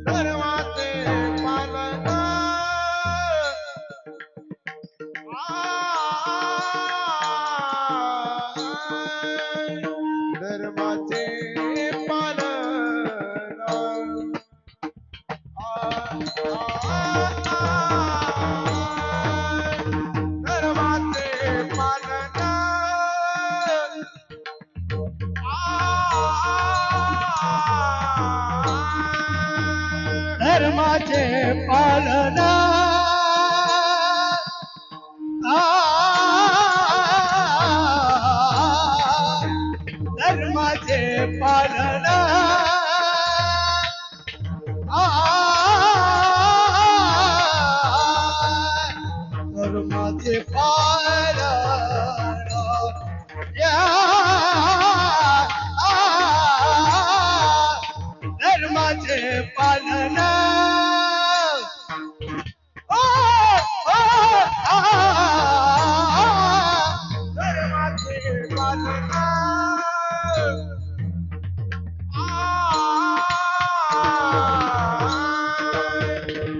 धर्माचे पालन धर्माचे पालन धर्माचे पालन धर्माचे पालन धर्माचे पालन धर्माचे पालन या धर्माचे पालन धर्माचे पालन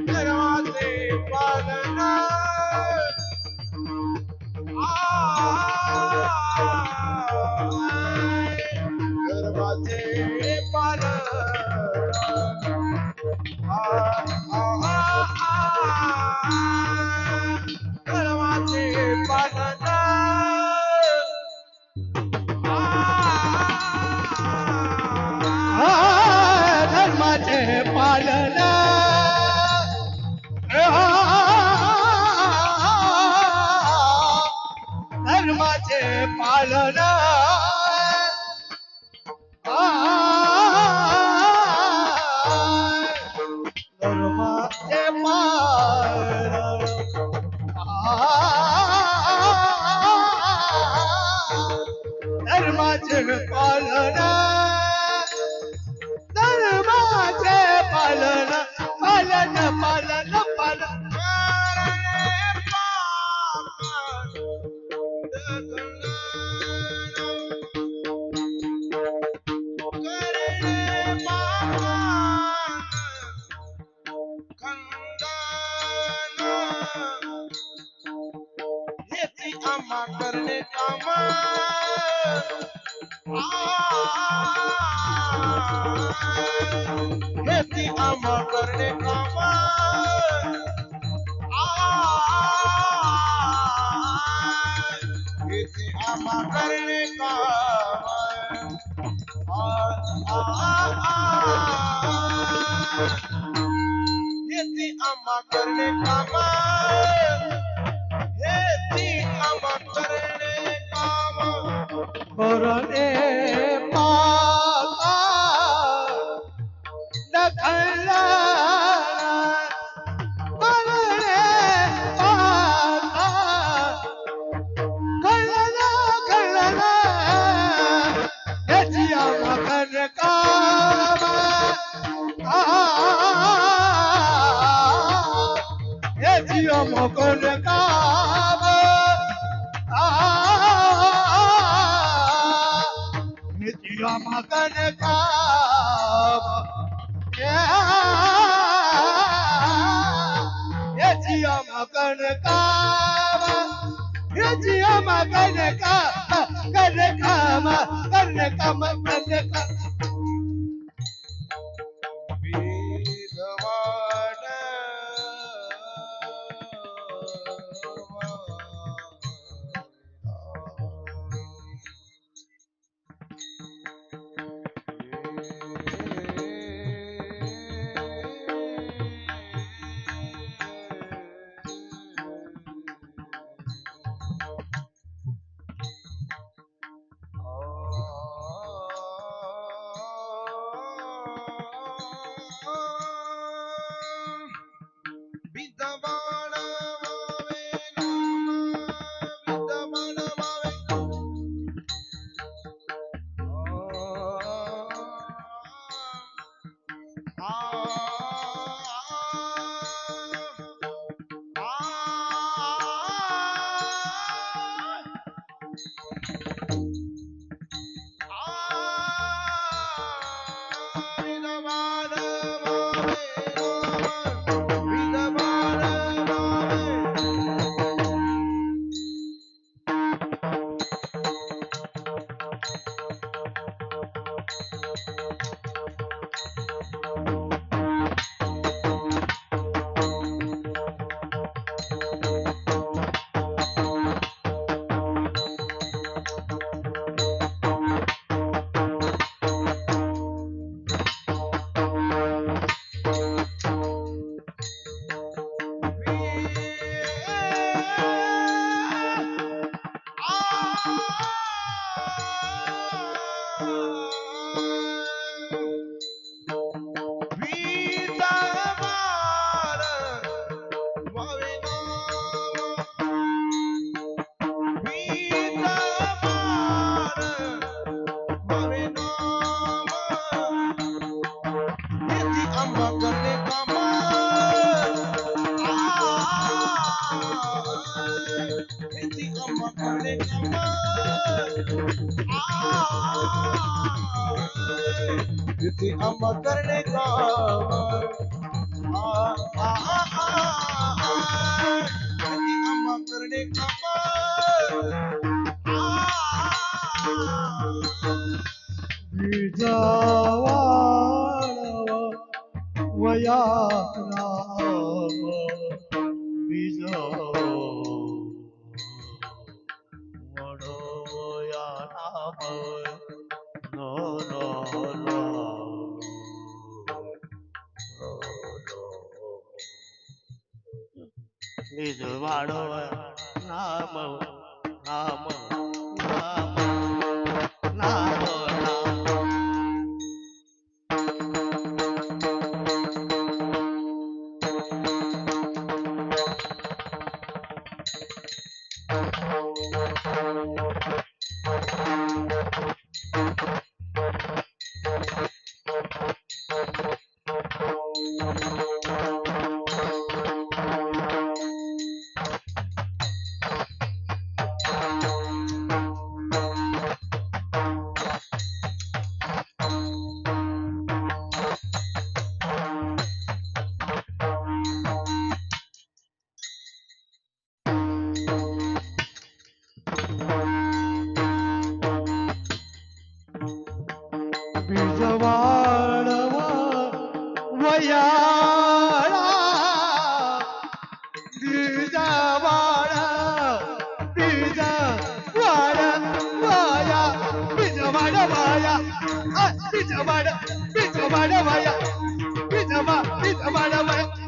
धर्माचे पालन धर्माचे धर्माचे पालन धर्माचे पालन धर्माचे पालन धर्माचे धर्माचे पालन धर्माचे पालन पालन पालन पालन करणे काम हेती आम्हा करणे काम हेती आम्हा करणे काम हेती आम्हा करणे काम हेती आम्हा करणे काम कोरोने पाका दखला कोरोने पाका कळला कळला याची आमकन काम याची आमकन काम मगन काम यजिया मगन काम यजिया मगन काम कर काम कर काम कर काम किती आम्हा करणे काम किती आम्हा करणे काम किती आम्हा करणे काम बीजावाळवा वया राम बीजा वडवया राम नो नो नो बीज वाढवया नाम नाम नाम नाम नाम बीजवाडवा वयाळा बीजवाड बीजवाड वया बीजवाड वया बीजवाड बीजवाड वया बीजवाड वया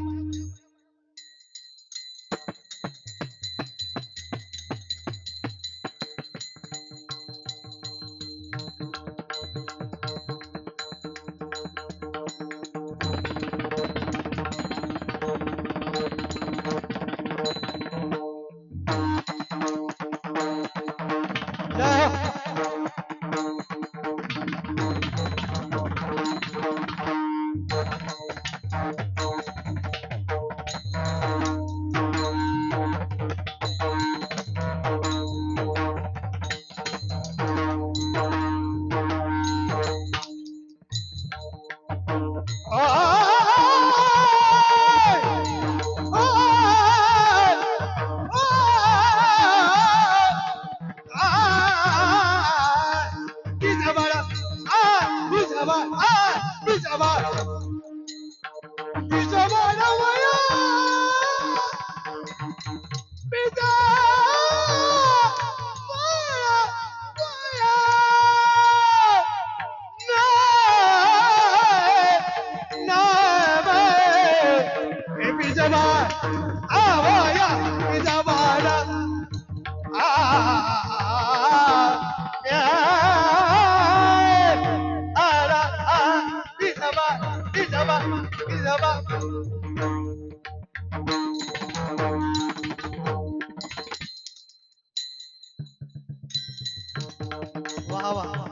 वाह वाह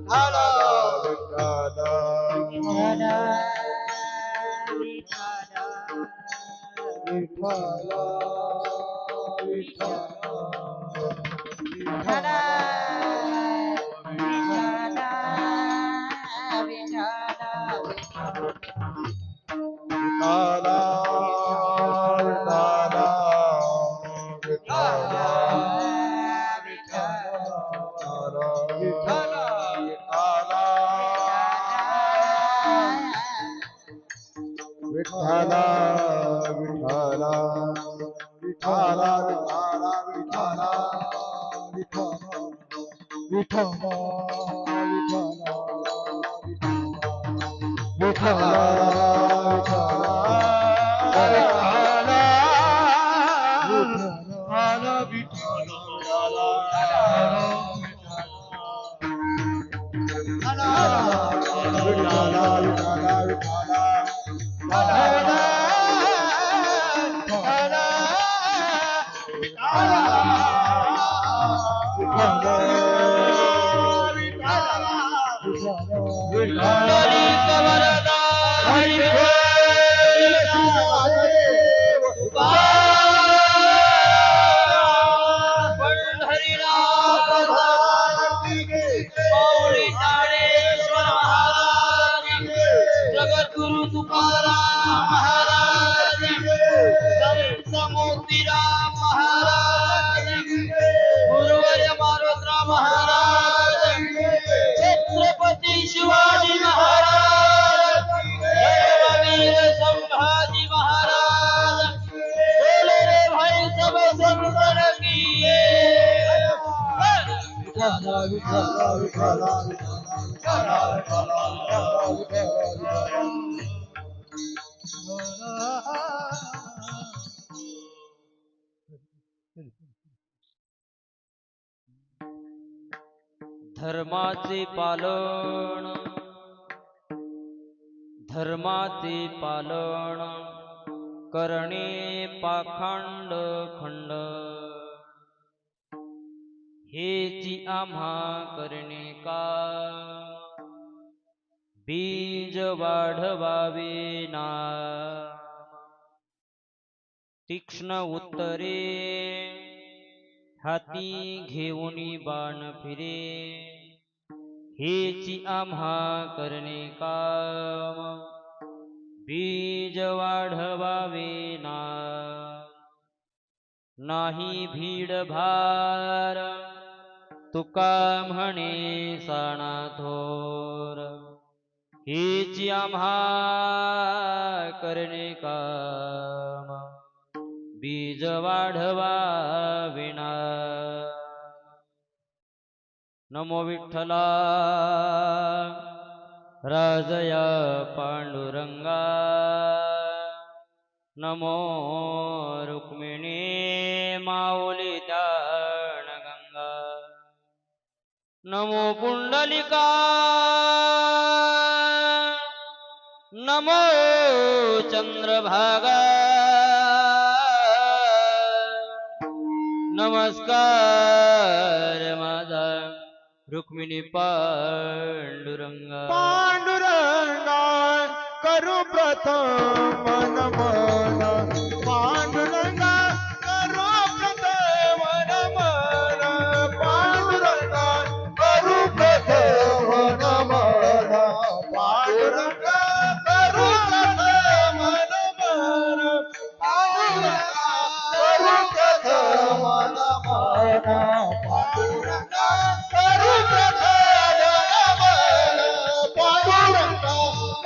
Hara विठ्ठला विठ्ठला विठ्ठला विठ्ठला विठ्ठला विठ्ठला विठ्ठला विठ्ठला जगद्गुरु तुकाराम महाराज संत मोतीराम महाराज गुरुवर्य मारुतराव महाराज छत्रपती शिवाजी महाराज वीर संभाजी महाराज बोले रे भाई सब संतन की धर्माचे पालन करणे पाखंड खंड हेची आम्हा करणे का बीज वाढवावे नाम तीक्ष्ण उत्तरे हाती घेऊनी बाण फिरे हेची आम्हा करणे काम बीज वाढवावे नाही भीड भार तुका म्हणे साणा थोर हेची आम्हा करणे काम बीज वाढवावे नमो विठ्ठला राजया पांडुरंगा नमो रुक्मिणी माऊली दान गंगा नमो पुंडलिका नमो चंद्रभागा नमस्कार माझा रुक्मिणी पांडुरंगा पांडुरंगा करू प्रथम नमन पांडुरंगा करू प्रथम नमन पांडुरंगा करू प्रथम नमन पांडुरंगा करू प्रथम नमन पांडुरंगा करू प्रथम नमन पांडुरंगा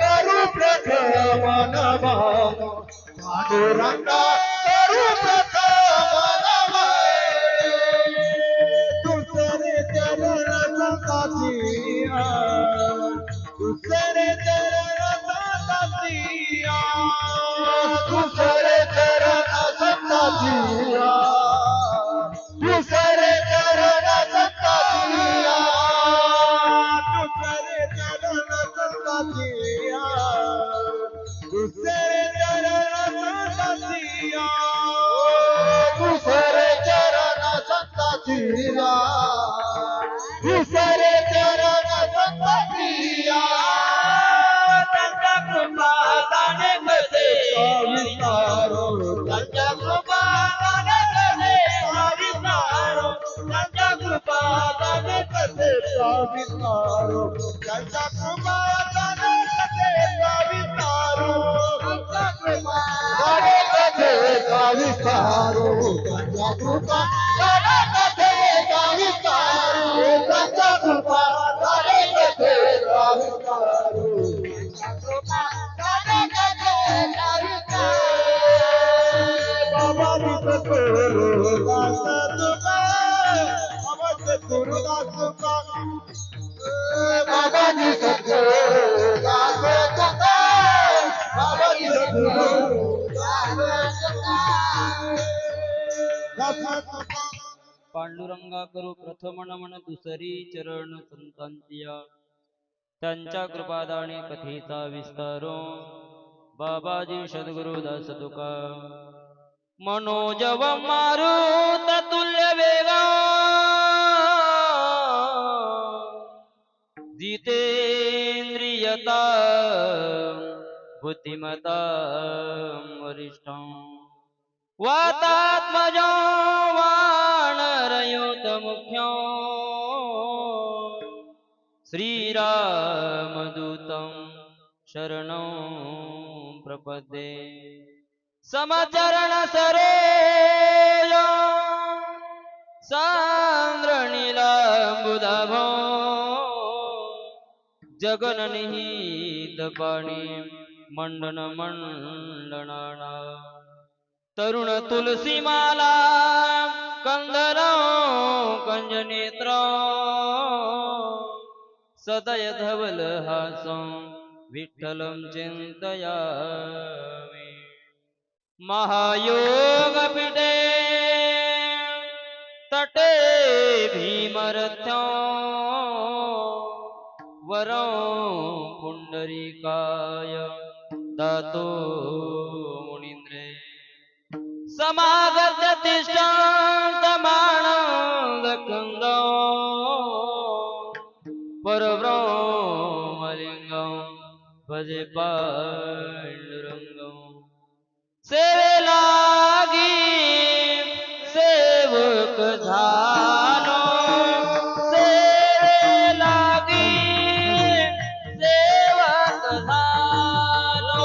करू प्रथम नमन पांडुरंगा करू प्रथम नमन दुसरे चरण संताची दुसरे चरण संताची दुसरे चरण संताची दुसरे चरण संताची दुसरे चरण संताची दुसरे चरण संताची दुसरे चरण संताची दुसरे चरण संताची कृपा दाने कसे पांडुरंगा करू प्रथम नमन दुसरी चरण संतांतिया त्यांच्या कृपादाने कथेचा विस्तारो बाबाजी सद्गुरुदास तुका मनोजव मारुत तुल्य वेगा जितेंद्रियता बुद्धिमता वरिष्ठं वातात्मजो वानरयोत मुख्यो श्रीरामदूतं शरणं प्रपद्ये समचरण सरोज सांद्रनीलांबुदाभो जगननिहित पाणी मंडन मंडनाना तरुण तुलसीमाला कंदर कंजनेत्र सदय धवल हासं विठ्ठलं चिंतयामि महायोगपीठे तटे भीमरथ्यो वरो पुंडरीकाय दातो मुनीन्द्रे समागत तिष्ठन्तमानन्दकन्दो परब्रह्मलिङ्गं भजे पाण्डुरङ्गं सेवे लागी सेवक झालो सेवे लागी सेवक झालो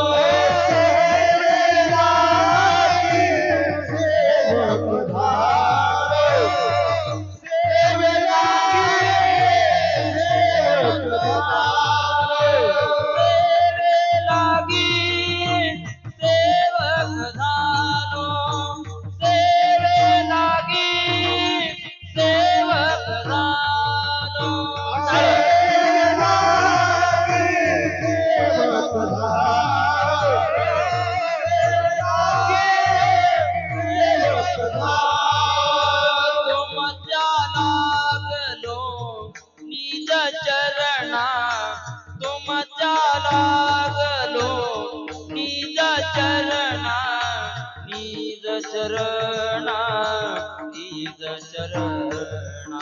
चरणा निज चरणा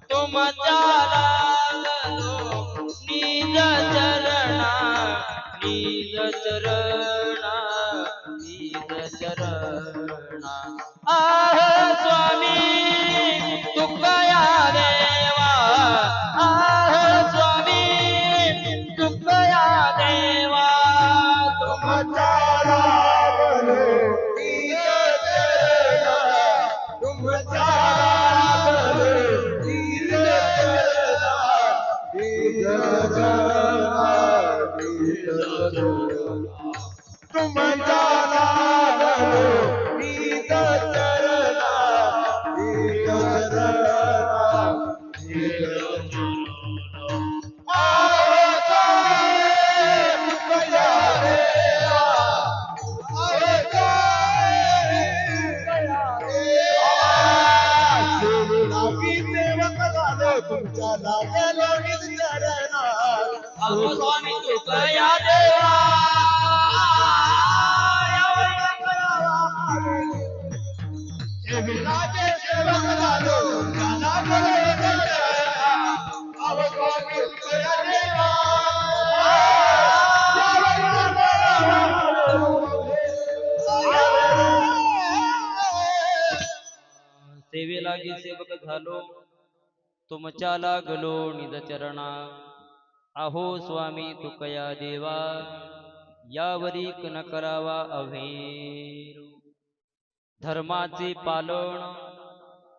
तुम लागलो निज चरणा निज चरणा निज चरणा आह स्वामी तुकया देवा आह स्वामी तुकया देवा तुम तुम जाना नीत चरना नीत चरना नीत चरना तुमच्या लागलो नीत चरना स्वामी तुकया देवा सेवे लागी सेवक झालो तुमच्या लागलो निज चरणा अहो स्वामी तुकया देवा यावरी न करावा अभेर धर्माचे पालन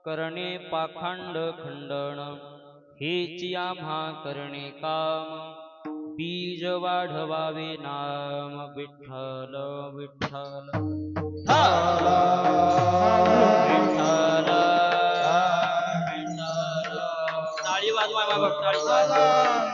करणे पाखंड खंडन हेची आम्हा करणे काम बीज वाढवावे नाम विठ्ठल विठ्ठल विठ्ठल टाळी वाजवा बाबा टाळी वाजवा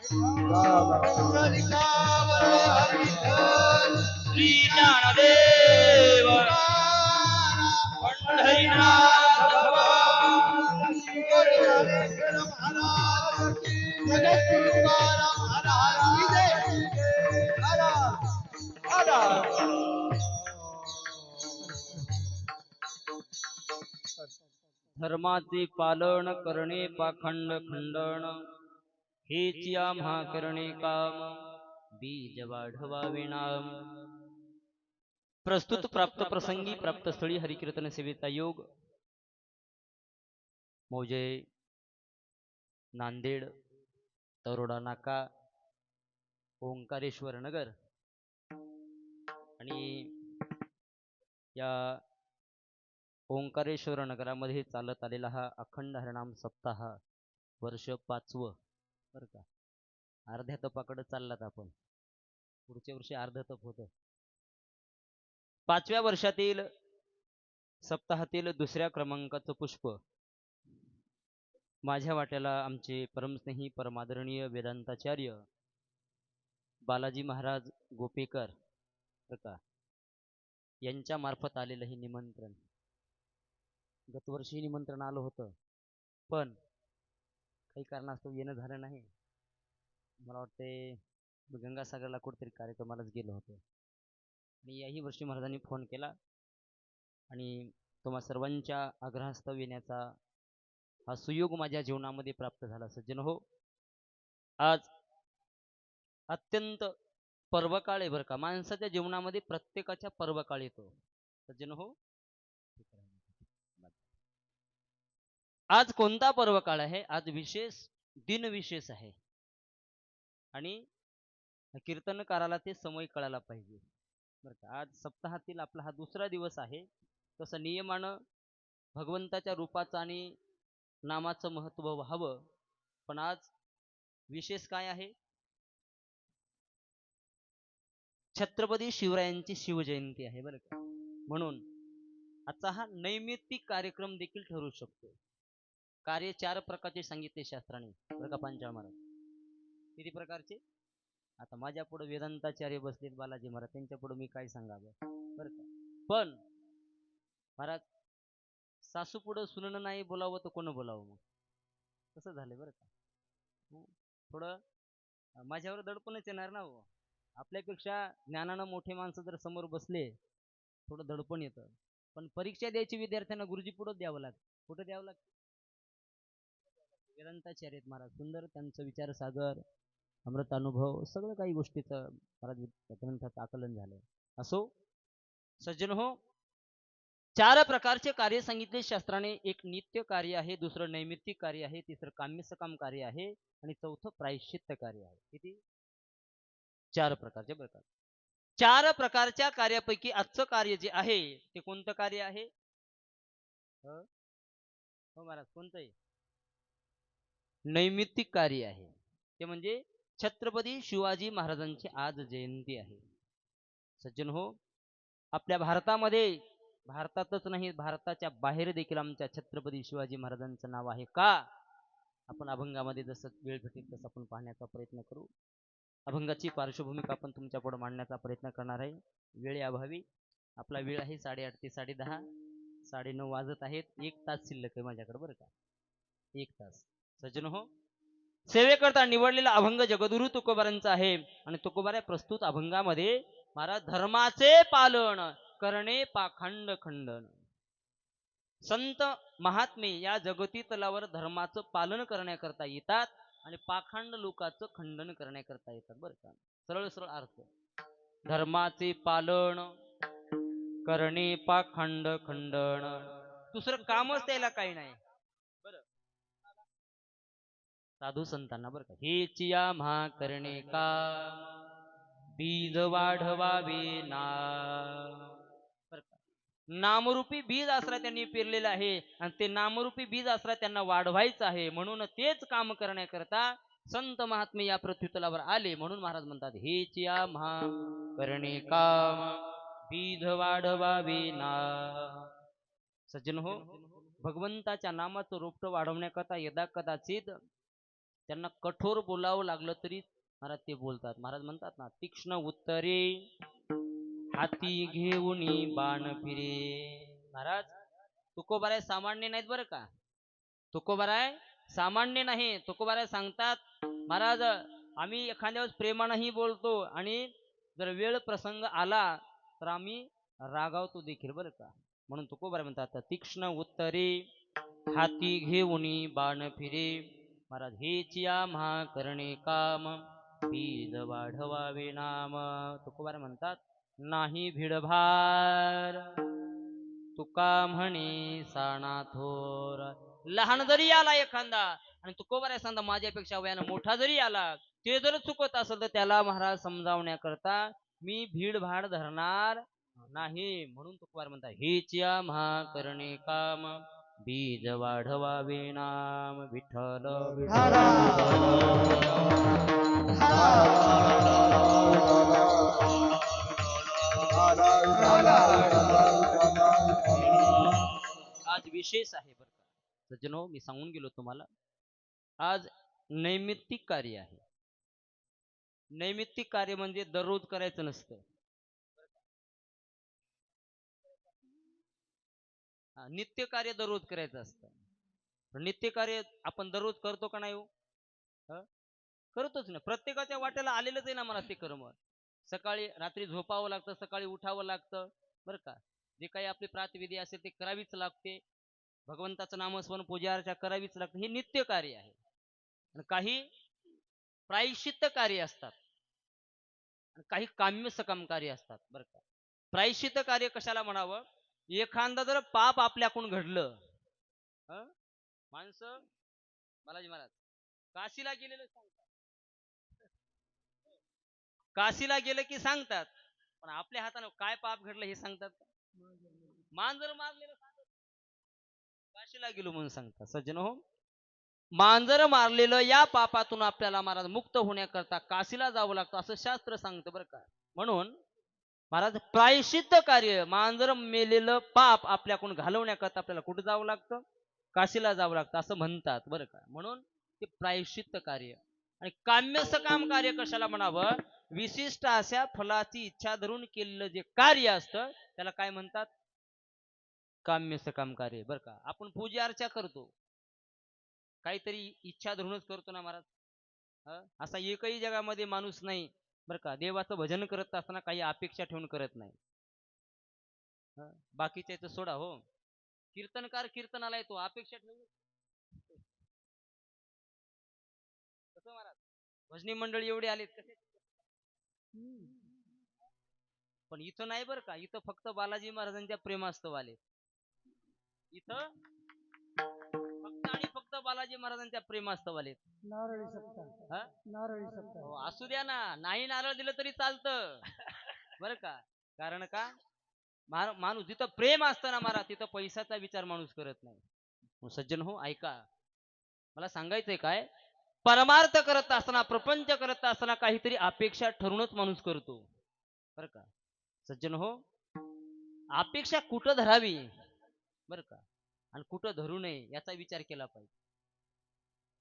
श्री ज्ञानदेव पंढरीनाथ भगवान धर्माचे पालन करणे पाखंड खंडन हेच या महाकरणे काम बीज वाढवावे नाम. प्रस्तुत प्राप्त प्रसंगी प्राप्त स्थळी हरिकीर्तन सेवेचा योग. मौजे नांदेड तरोडा नाका ओंकारेश्वर नगर आणि या ओंकारेश्वर नगरामध्ये चालत आलेला हा अखंड हरिनाम सप्ताह वर्ष 5वं बरं का. अर्ध्या तपाकडे चाललात आपण. पुढच्या वर्षी अर्ध तप होतं. 5व्या वर्षातील सप्ताहातील दुसऱ्या क्रमांकाचं पुष्प माझ्या वाट्याला आमचे परमस्नेही परमादरणीय वेदांताचार्य बालाजी महाराज गोपेकर बरं का यांच्या मार्फत आलेलं हे निमंत्रण. गतवर्षी निमंत्रण आलं होतं पण काही कारणास्तव येणं झालं नाही. मला वाटते गंगासागरला कुठेतरी कार्यक्रमालाच गेलो होतो आणि याही वर्षी महाराजांनी फोन केला आणि तुम्हा सर्वांच्या आग्रहास्तव येण्याचा हा सुयोग माझ्या जीवनामध्ये प्राप्त झाला. सज्जन हो, आज अत्यंत पर्वकाळ आहे बरं का. माणसाच्या जीवनामध्ये प्रत्येकाच्या पर्वकाळ येतो. सज्जन हो, आज कोणता पर्वकाळ आहे? आज विशेष दिन विशेष आहे आणि कीर्तनकाराला ते समय कळायला पाहिजे बरं का. आज सप्ताहातील आपला हा दुसरा दिवस आहे. तसं नियमानं भगवंताच्या रूपाचं आणि नामाचं महत्त्व व्हावं, पण आज विशेष काय आहे? छत्रपती शिवरायांची शिवजयंती आहे बरं का. म्हणून आजचा हा नैमित्तिक कार्यक्रम देखील ठरू शकतो. कार्य 4 प्रकारचे सांगितले शास्त्राने बरं का. पांचाळ महाराज किती प्रकारचे? आता माझ्या पुढे वेदांताचार्य बसलेत बालाजी महाराज, त्यांच्या पुढे मी काय सांगावं बरं का. पण महाराज सासू पुढं सुनणं नाही बोलावं तर कोण बोलावं मग? कसं झालं बरं का. थोडं माझ्यावर दडपणच येणार ना हो. आपल्यापेक्षा ज्ञानानं मोठे माणसं जर समोर बसले थोडं दडपण येतं. पण परीक्षा द्यायची विद्यार्थ्यांना गुरुजी पुढं द्यावं लागतं. कुठं द्यावं लागतं? वेदांताचार्य महाराज सुंदर त्यांचं विचारसागर अमृत अनुभव सगळं काही गोष्टीचं महाराज ग्रंथाचं आकलन झालं. असो सज्जन हो, 4 प्रकारचे कार्य सांगितले शास्त्राने. एक नित्य कार्य आहे, दुसरं नैमित्तिक कार्य आहे, तिसरं काम्यसकाम कार्य आहे आणि चौथं प्रायश्चित्त कार्य आहे. किती? 4 प्रकारचे प्रकार. 4 प्रकारच्या कार्यापैकी आजचं कार्य जे आहे ते कोणतं कार्य आहे? हो महाराज, कोणतं आहे? नैमित्तिक कार्य आहे. ते म्हणजे छत्रपती शिवाजी महाराजांची आज जयंती आहे. सज्जन हो, आपल्या भारतामध्ये, भारतातच नाही भारताच्या बाहेर देखील आमच्या छत्रपती शिवाजी महाराजांचं नाव आहे. का? आपण अभंगामध्ये जसं वेळ भेटेल तसं आपण पाहण्याचा प्रयत्न करू. अभंगाची पार्श्वभूमिका आपण तुमच्या पुढे मांडण्याचा प्रयत्न करणार आहे. वेळेअभावी आपला वेळ आहे 8:30 ते 10:30, 9:30 वाजत आहेत. 1 तास शिल्लक आहे माझ्याकडे बरं का. 1 तास. सज्जन हो, सेवेकरता निवडलेला अभंग जगद्गुरु तुकोबारांचा आहे आणि तुकोबारा प्रस्तुत अभंगामध्ये महाराज धर्माचे पालन करणे पाखंड खंडन. संत महात्मे या जगती तलावर धर्माचं पालन करण्याकरता येतात आणि पाखंड लोकांचं खंडन करण्याकरता येतात बरं का. सरळ सरळ अर्थ, धर्माचे पालन करणे पाखंड खंडन. दुसरं कामच त्याला काही नाही बरं. साधू संतांना बरं का, हेच या म्हा करणे का बीज वाढवावे ना. बरं का, नामरूपी बीज आसरा त्यांनी पेरलेला आहे आणि ते नामरूपी बीज आसरा त्यांना वाढवायचं आहे. म्हणून तेच काम करण्याकरता संत महात्मे या पृथ्वीतलावर आले. म्हणून महाराज म्हणतात हेच या म्हा करणे काम बीज वाढवावे ना. सज्जन हो, भगवंताच्या नामाचं रोपटं वाढवण्याकरता यदा कदाचित त्यांना कठोर बोलावं लागलं तरी महाराज ते बोलतात. महाराज म्हणतात ना, तीक्ष्ण उत्तरे हाती घेऊनी बाण फिरे. महाराज तुकोबाराय सामान्य नाहीत बरं का. तुकोबाराय सामान्य नाही. तुकोबाराय सांगतात, महाराज आम्ही एखाद्या वेळेस प्रेमानेही बोलतो आणि जर वेळ प्रसंग आला तर आम्ही रागावतो देखील बरं का. म्हणून तुकोबाराय म्हणतात, तीक्ष्ण उत्तरे हाती घेऊनी बाण फिरे. महाराज हेच या म्हा करणे काम बीज वाढवावे नाम. तुकोबाराय म्हणतात, नाही भिडभार तुका म्हणे साणा थोर. लहान जरी आला एखादा आणि तुकोबाराय सांगता माझ्यापेक्षा वयानं मोठा जरी आला, ते जर चुकत असेल तर त्याला महाराज समजावण्याकरता मी भीडभाड धरणार नाही. म्हणून तुकोबाराय म्हणतात, हेच या म्हा करणे काम बीज वाढवावे नाम. विठ्ठल आज विशेष आहे बरं का सज्जनो. मी सांगून गेलो तुम्हाला, आज नैमित्तिक कार्य आहे. नैमित्तिक कार्य म्हणजे दररोज करायचं नसतं. नित्य कार्य दररोज करायचं असतं. नित्य कार्य आपण दररोज करतो का नाही हो? करतोच ना. प्रत्येकाच्या वाट्याला आलेलंच आहे ना मला ते कर्म. सकाळी रात्री झोपावं लागतं, सकाळी उठावं लागतं बरं का. जे काही आपली प्रातविधी असेल ते करावीच लागते. भगवंताचं नामस्मरण पूजा अर्चा करावीच लागते. हे नित्य कार्य आहे. आणि काही प्रायश्चित्त कार्य असतात आणि काही काम्य सकाम कार्य असतात बरं का. प्रायश्चित्त कार्य कशाला म्हणावं? एखादा जर पाप आपल्याकडून घडलं, माणसं बालाजी महाराज काशीला गेलेलं सांगतात, काशीला गेलं की सांगतात, पण आपल्या हाताने काय पाप घडलं हे सांगतात का? मांजर मारलेलं सांगतात, काशीला गेलो म्हणून सांगतात. सज्जन हो, मांजर मारलेलं या पापातून आपल्याला महाराज मुक्त होण्याकरता काशीला जावं लागतं असं शास्त्र सांगतं बरं का. म्हणून महाराज प्रायश्चित्त कार्य, मांजर मेलेलं पाप आपल्याकडून घालवण्याकरता आपल्याला कुठं जावं लागतं? काशीला जावं लागतं असं म्हणतात बरं का. म्हणून ते प्रायश्चित्त कार्य. आणि काम्य सकाम कार्य कशाला म्हणावं? विशिष्ट अशा फलाची इच्छा धरून केलेलं जे कार्य असतं त्याला काय म्हणतात? काम्य सकाम कार्य बरं का. आपण पूजा अर्चा करतो, काहीतरी इच्छा धरूनच करतो ना महाराज. असा एकही जगामध्ये माणूस नाही बरं का देवाचं भजन करत असताना काही अपेक्षा ठेवून करत नाही. बाकीच्या इथं सोडा हो, कीर्तनकार कीर्तनाला येतो अपेक्षा ठेवून. कसं महाराज भजनी मंडळी एवढे आलेत कसे, पण इथं नाही बरं का. इथं फक्त बालाजी महाराजांच्या प्रेमास्तव आले. इथं फक्त आणि फक्त बालाजी महाराजांच्या प्रेमास्तव आलेत. असू द्या ना, नाही नारळ दिलं तरी चालतं बरं का. कारण का माणूस जिथं प्रेम असतं ना महाराज तिथं पैशाचा विचार माणूस करत नाही. सज्जन हो ऐका, मला सांगायचंय काय, परमार्थ करत असताना प्रपंच करत असताना काहीतरी अपेक्षा ठरूनच माणूस करतो बरं का. सज्जन हो, अपेक्षा कुठं धरावी बरं का आणि कुठं धरू नये याचा विचार केला पाहिजे.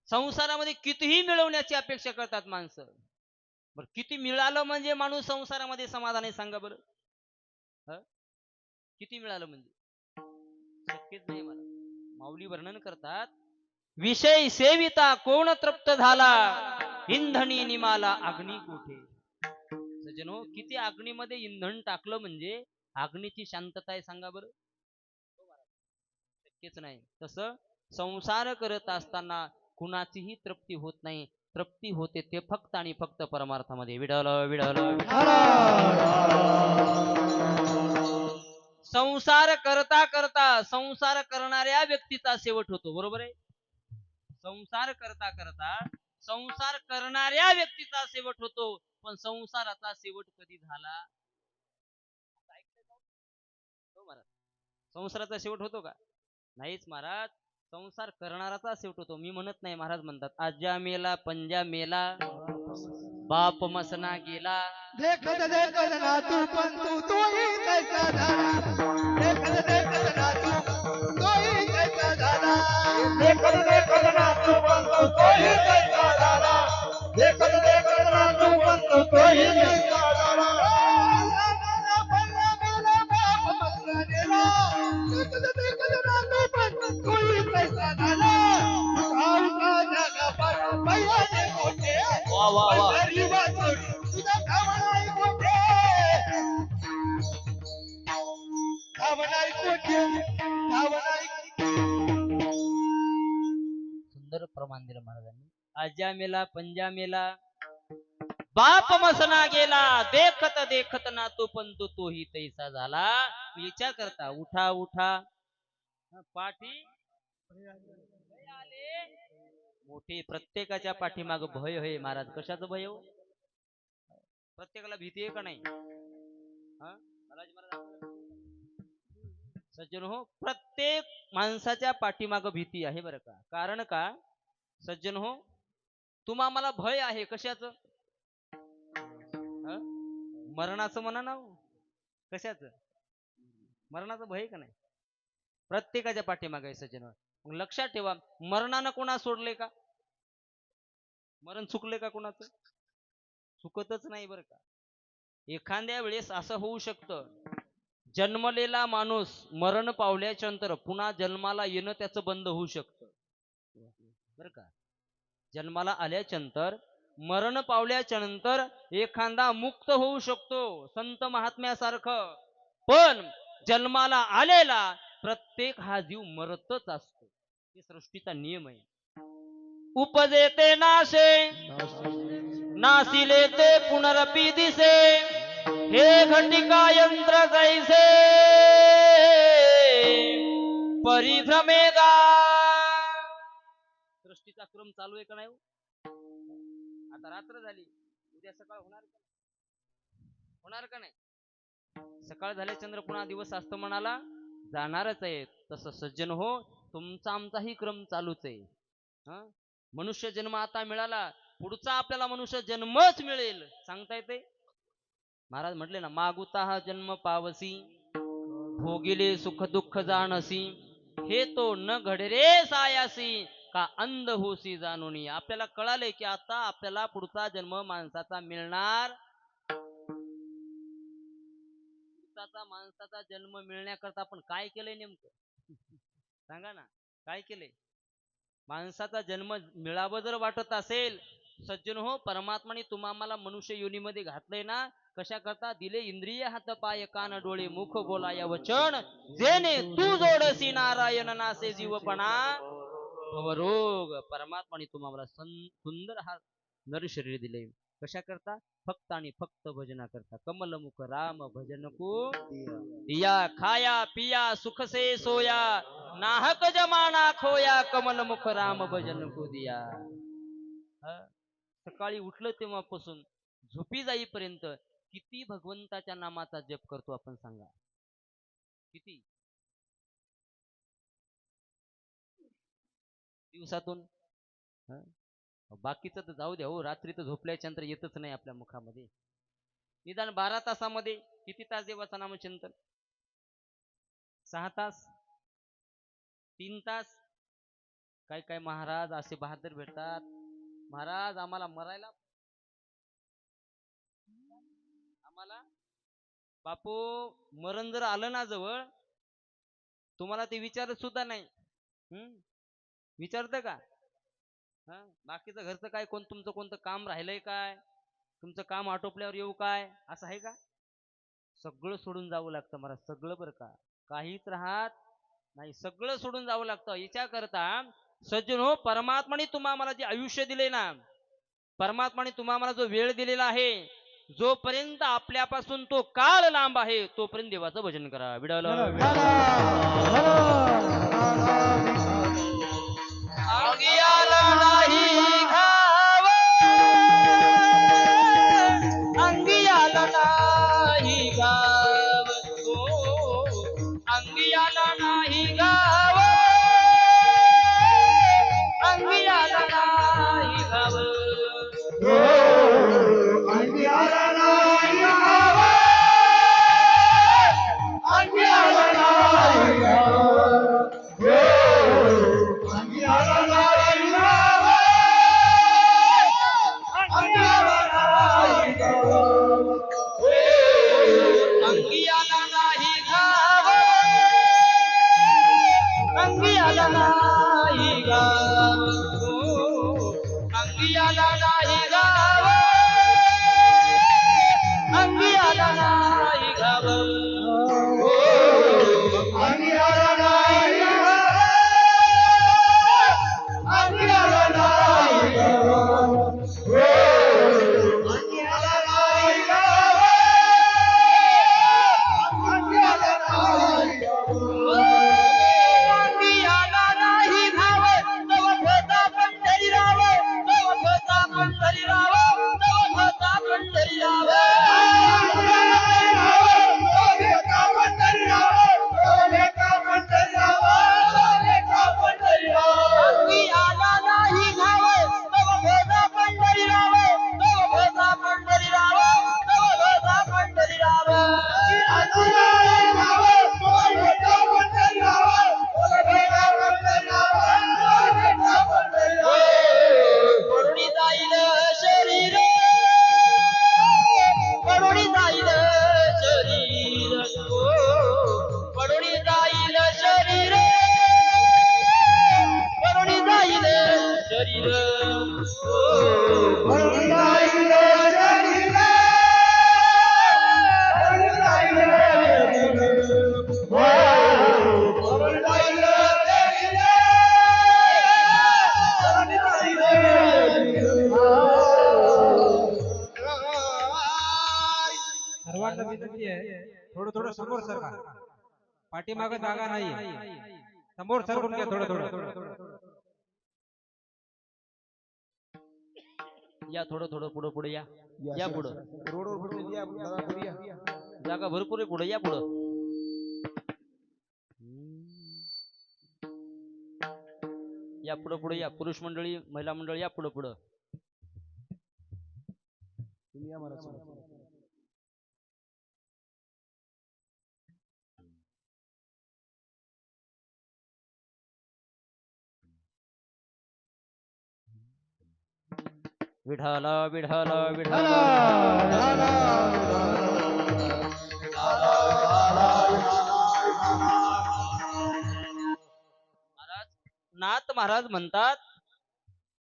संसारामध्ये कितीही मिळवण्याची अपेक्षा करतात माणसं. बरं किती मिळालं म्हणजे माणूस संसारामध्ये समाधानी, सांगा बरं. किती मिळालं म्हणजे शक्यच नाही. मला माऊली वर्णन करतात, विषय सेविता कोण तृप्त झाला, इंधनी निमाला अग्नी कोठे. सज्जन हो, किती अग्नीमध्ये इंधन टाकलं म्हणजे अग्नीची शांतता आहे, सांगा बरं. शक्यच नाही. तसं संसार करत असताना कुणाचीही तृप्ती होत नाही. तृप्ती होते ते फक्त आणि फक्त परमार्थामध्ये. विडल विडल संसार करता करता संसार करणाऱ्या व्यक्तीचा शेवट होतो, बरोबर आहे. संसार करता करता संसार करणाऱ्या व्यक्तीचा शेवट होतो, पण संसाराचा शेवट कधी झाला? संसाराचा शेवट होतो का? नाहीच महाराज. संसार करणाराचा शेवट होतो. मी म्हणत नाही, महाराज म्हणतात, आज्या मेला पंजा मेला बाप मसना गेला. देखत देखत नातू पण तोही कैसा झाला. देखत देखत नातू तोही कैसा झाला. देखत ना तू पण तोही कैसा झाला देखत ना तू पण तोही कैसा झाला वा वा वा सुंदर प्रमाण दिलं महाराजांनी. आज्या मेला पंजा मेला बाप मसना गेला देखत देखत ना तो पण तोही तैसा झाला. विचार करता उठा उठा पाठी भय आले मोठे प्रत्येकाच्या पाठीमाग भय होय महाराज. कशाचं भय हो? प्रत्येकाला भीती आहे का नाही? बालाजी महाराज सज्जन हो प्रत्येक माणसाच्या पाठीमाग भीती आहे बरं का. कारण का सज्जन हो तुम्हा मला भय आहे कशाचं? मरणाचं म्हणा ना. कशाचं? मरणाचं भय का नाही? प्रत्येकाच्या पाठीमागे आहे सज्जन. मग लक्षात ठेवा मरणानं कोणा सोडले का? मरण चुकले का कोणाचं? चुकतच नाही बरं का. एखाद्या वेळेस असं होऊ शकतं जन्मलेला माणूस मरण पावल्याच्या नंतर पुन्हा जन्माला येणं त्याचं बंद होऊ शकतं बरं का. जन्माला आल्याच्या नंतर मरण पावल्याच्या नंतर एखादा मुक्त होऊ शकतो संत महात्म्यासारखं. पण जन्माला आलेला प्रत्येक हा जीव मरतच असतो. हे सृष्टीचा नियम आहे. उपजेते नाशे नासिले ते पुनरपी दिसे हे घटिका यंत्र जैसे परिभ्रमेगा. सृष्टीचा क्रम चालू आहे का नाही? आता रात्र झाली उद्या सकाळ होणार का नाही? सकाळ झाले चंद्र पुन्हा दिवस असतो म्हणाला जाणारच आहे. तसं सज्जन हो तुमचा आमचाही क्रम चालूच आहे. मनुष्य जन्म आता मिळाला पुढचा आपल्याला मनुष्य जन्मच मिळेल सांगता येते. महाराज म्हटले ना मागुता हा जन्म पावसी भोगिले सुख दुःख जाणसी हे तो न घडे रे सायासी का अंध होसी जाणून. आपल्याला कळाले की आता आपल्याला पुढचा जन्म माणसाचा मिळणार. माणसाचा जन्म मिळण्याकरता आपण काय केलंय नेमकं सांगा ना. काय केलंय? माणसाचा जन्म मिळावं जर वाटत असेल सज्जन हो परमात्माने तुम्हाला मनुष्य योनीमध्ये घातलंय ना. कशा करता दिले इंद्रिय हात पाय कान डोळे मुख बोलाया वचन जेने तू जोडसी नारायण नासे जीवपणा रोग. परमात्माने तुम्हाला सुंदर हा नर शरीर दिले. कशा करता? फक्त आणि फक्त भजना करता. कमलमुख राम भजन को दिया खाया पिया सुख से सोया नाहक जमाना खोया कमलमुख राम भजन को दिया. सकाळी उठलं तेव्हापासून झोपी जाईपर्यंत किती भगवंताच्या नामाचा जप करतो आपण सांगा? किती दिवसातून? बाकीचं तर जाऊ द्या हो. रात्री तर झोपल्याच्या नंतर येतच नाही आपल्या मुखामध्ये. निदान 12 तासामध्ये किती तास देवाचं नामचिंतन? 6 तास? 3 तास? काय काय महाराज असे बहादर भेटतात. महाराज आम्हाला मरायला आम्हाला बापू मरण जर आलं ना जवळ तुम्हाला ते विचारत सुद्धा नाही. विचारतं का? बाकीचं घरचं काय तुमचं कोणतं काम राहिलंय काय? तुमचं काम आटोपल्यावर येऊ काय? असं आहे का? सगळं सोडून जावं लागतं मला. सगळं बरं का. काहीच राहत नाही. सगळं सोडून जावं लागतं. याच्या करता सज्जन हो परमात्माने तुम्हाला जे आयुष्य दिले ना परमात्माने तुम्हाला जो वेळ दिलेला आहे जोपर्यंत आपल्यापासून तो काळ लांब आहे तोपर्यंत देवाचं भजन करा. विडाला अंगियाला नाही घाव अंगियाला नाही गाव अंगियाला नाही गाव अंगियाला नाही गाव अंगियाला नाही गाव अंगियाला नाही गाव विनंती आहे थोडं थोडं समोर सरका पाठीमागे जागा नाही समोर सरकून घ्या थोडं थोडं या थोडं थोडं पुढं पुढे या या पुढं रोडवर बसलेली आपण जरा पुढे या. जागा भरपूर आहे पुढे या पुढं या पुढं पुढे या पुरुष मंडळी महिला मंडळी या पुढं पुढं तुम्ही या महाराज. विठाला विठाला विठाला महाराज नाथ महाराज म्हणतात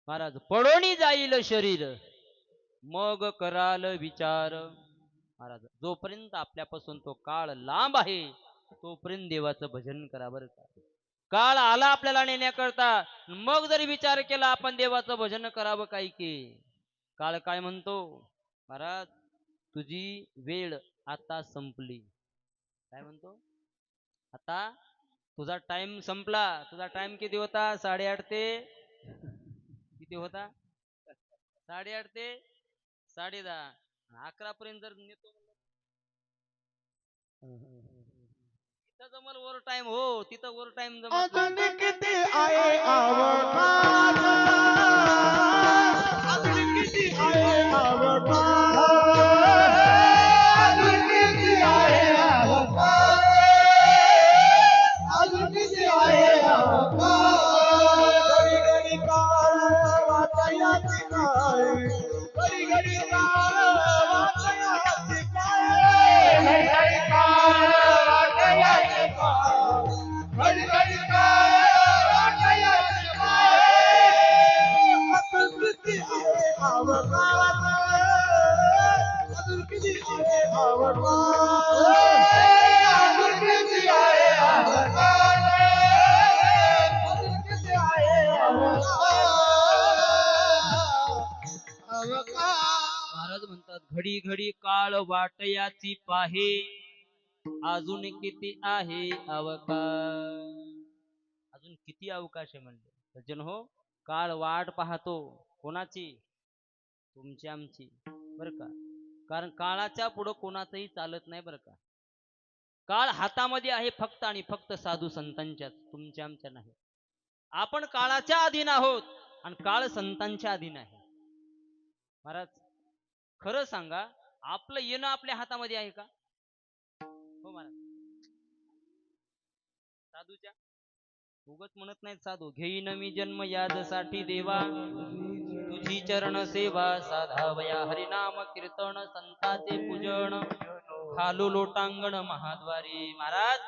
महाराज पडोनी जाईल शरीर मग कराल विचार महाराज जोपर्यंत आपल्यापासून तो काळ लांब आहे तोपर्यंत देवाचं भजन करा बरं का काळ आला आपल्याला नेण्याकरता मग जरी विचार केला आपण देवाचं भजन करावं काय की काळ काय म्हणतो महाराज तुझी वेळ आता संपली काय म्हणतो आता तुझा टाइम संपला तुझा टाइम किती होता 8:30 ते किती होता 8:30 ते 10:30 11 पर्यंत जर नेतो तिथं जमल ओव्हर टाइम हो तिथं ओव्हर टाइम जमल अजून किती आहे अवकाश अजून किती आहे अवकाश अजून किती आहे अवकाश अजून किती आहे अवकाश घडी घडी काळ वाटायाची काय घडी घडी काळ वाटायाची काय घडी घडी काळ वाटायाची काय घडी घडी काळ वाटायाची काय अजून किती आहे अवकाश अजून किती आहे अवकाश अजून किती आहे अवकाश अजून किती आहे अवकाश महाराज म्हणतात घडी घडी काळ वाटयाची पाहे अजून किती आहे अवकाश अजून किती अवकाश आहे म्हणले सज्जन हो काळ वाट पाहतो कोणाची तुमची आमची बर का कारण काळाच्या पुढं कोणाचंही चालत नाही बर का काळ हातामध्ये आहे फक्त आणि फक्त साधू संतांच्याच तुमच्या आमच्या नाही आपण काळाच्या अधीन आहोत आणि काळ संतांच्या अधीन आहे महाराज खरं सांगा आपलं येणं आपल्या हातामध्ये आहे का हो महाराज साधूच्या उगत म्हणत नाहीत साधू घेईन मी जन्म यादसाठी देवा तुझी चरण सेवा साधावया हरिनाम कीर्तन संताचे पूजन खालू लोटांगण महाद्वारी महाराज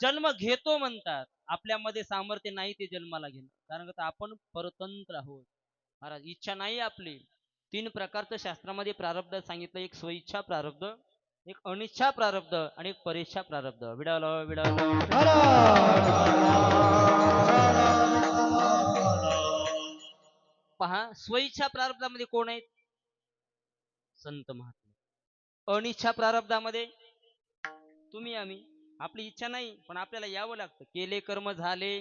जन्म घेतो म्हणतात आपल्यामध्ये सामर्थ्य नाही ते जन्माला घेणं कारण का आपण परतंत्र आहोत महाराज इच्छा नाही आपली 3 प्रकारचं शास्त्रामध्ये प्रारब्ध सांगितलं एक स्वइच्छा प्रारब्ध एक अनिच्छा प्रारब्ध आणि एक परेच्छा प्रारब्ध विडाल विडाल पहा स्वइच्छा प्रारब्धामध्ये कोण आहेत संत महात्मा अनिच्छा प्रारब्धामध्ये तुम्ही आम्ही आपली इच्छा नाही पण आपल्याला यावं लागतं केले कर्म झाले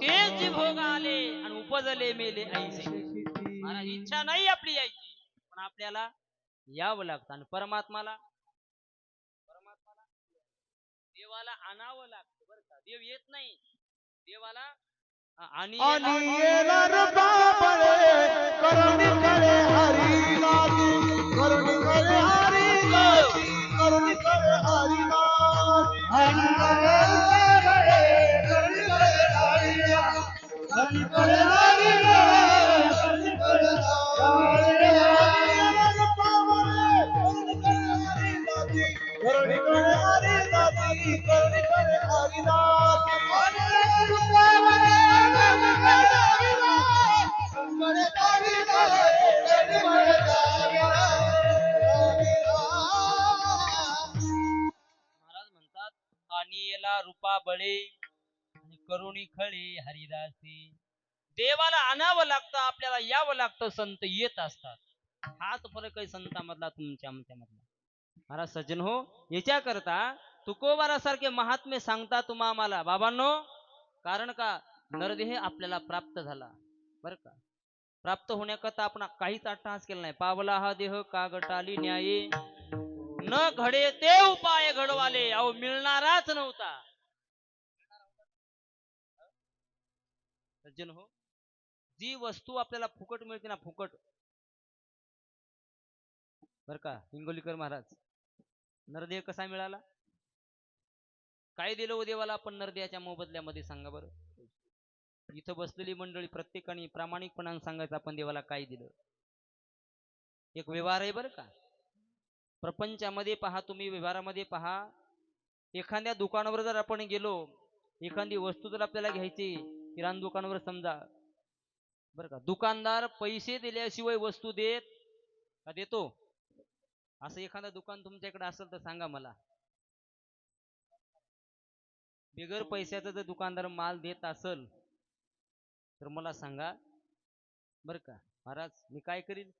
तेच जे भोग आले आणि उपजले मेले ऐसे महाराज इच्छा नाही आपली यायची पण आपल्याला यावं लागतं आणि परमात्माला देवाला आणावं लागतं बरं का देव येत नाही देवाला आणि येणार बाबळे करुणी करे हरिनाथी करुणी करे हरिनाथी करुणी करे हरिनाथी करुणी करे हरिनाथी करुणी करे हरिनाथी करुणी करे हरिनाथी करुणी करे हरिनाथी करुणी करे हरिनाथी महाराज म्हणतात आणि याला रूपा बळे आणि करुणी खळे हरिदासी देवाला आणावं लागतं आपल्याला यावं लागतं संत येत असतात हाच फरक आहे संतामधला तुमच्या आमच्या मधला महाराज सज्जन हो, याच्या करता तुकोबारासारखे महात्मे सांगता तुम्हा आम्हाला बाबांनो. कारण का नरदेह आपल्याला प्राप्त झाला बर का. प्राप्त होण्याकरता आपण काहीच अट्टहास केला नाही. पावला हा देह का गटाली न्याये, न घडे ते उपाय घडवाले. अहो मिळणाराच नव्हता. सज्जन हो, जी वस्तू आपल्याला फुकट मिळते ना, फुकट बर का. हिंगोलीकर महाराज, नरदेह कसा मिळाला? काय दिलं हो देवाला आपण नरदेहाच्या मोबदल्यामध्ये सांगा बरं. इथं बसलेली मंडळी प्रत्येकाने प्रामाणिकपणाने सांगायचं आपण देवाला काय दिलं. एक व्यवहार आहे बरं का. प्रपंचामध्ये पहा, तुम्ही व्यवहारामध्ये पहा, एखाद्या दुकानावर जर आपण गेलो, एखादी वस्तू जर आपल्याला घ्यायची, किराणा दुकानावर समजा बरं का, दुकानदार पैसे दिल्याशिवाय वस्तू देत का देतो? असं एखादं दुकान तुमच्याकडे असेल तर सांगा मला. बिगर पैशाचं जर दुकानदार माल देत असेल तर मला सांगा बर का. महाराज मी काय करीन?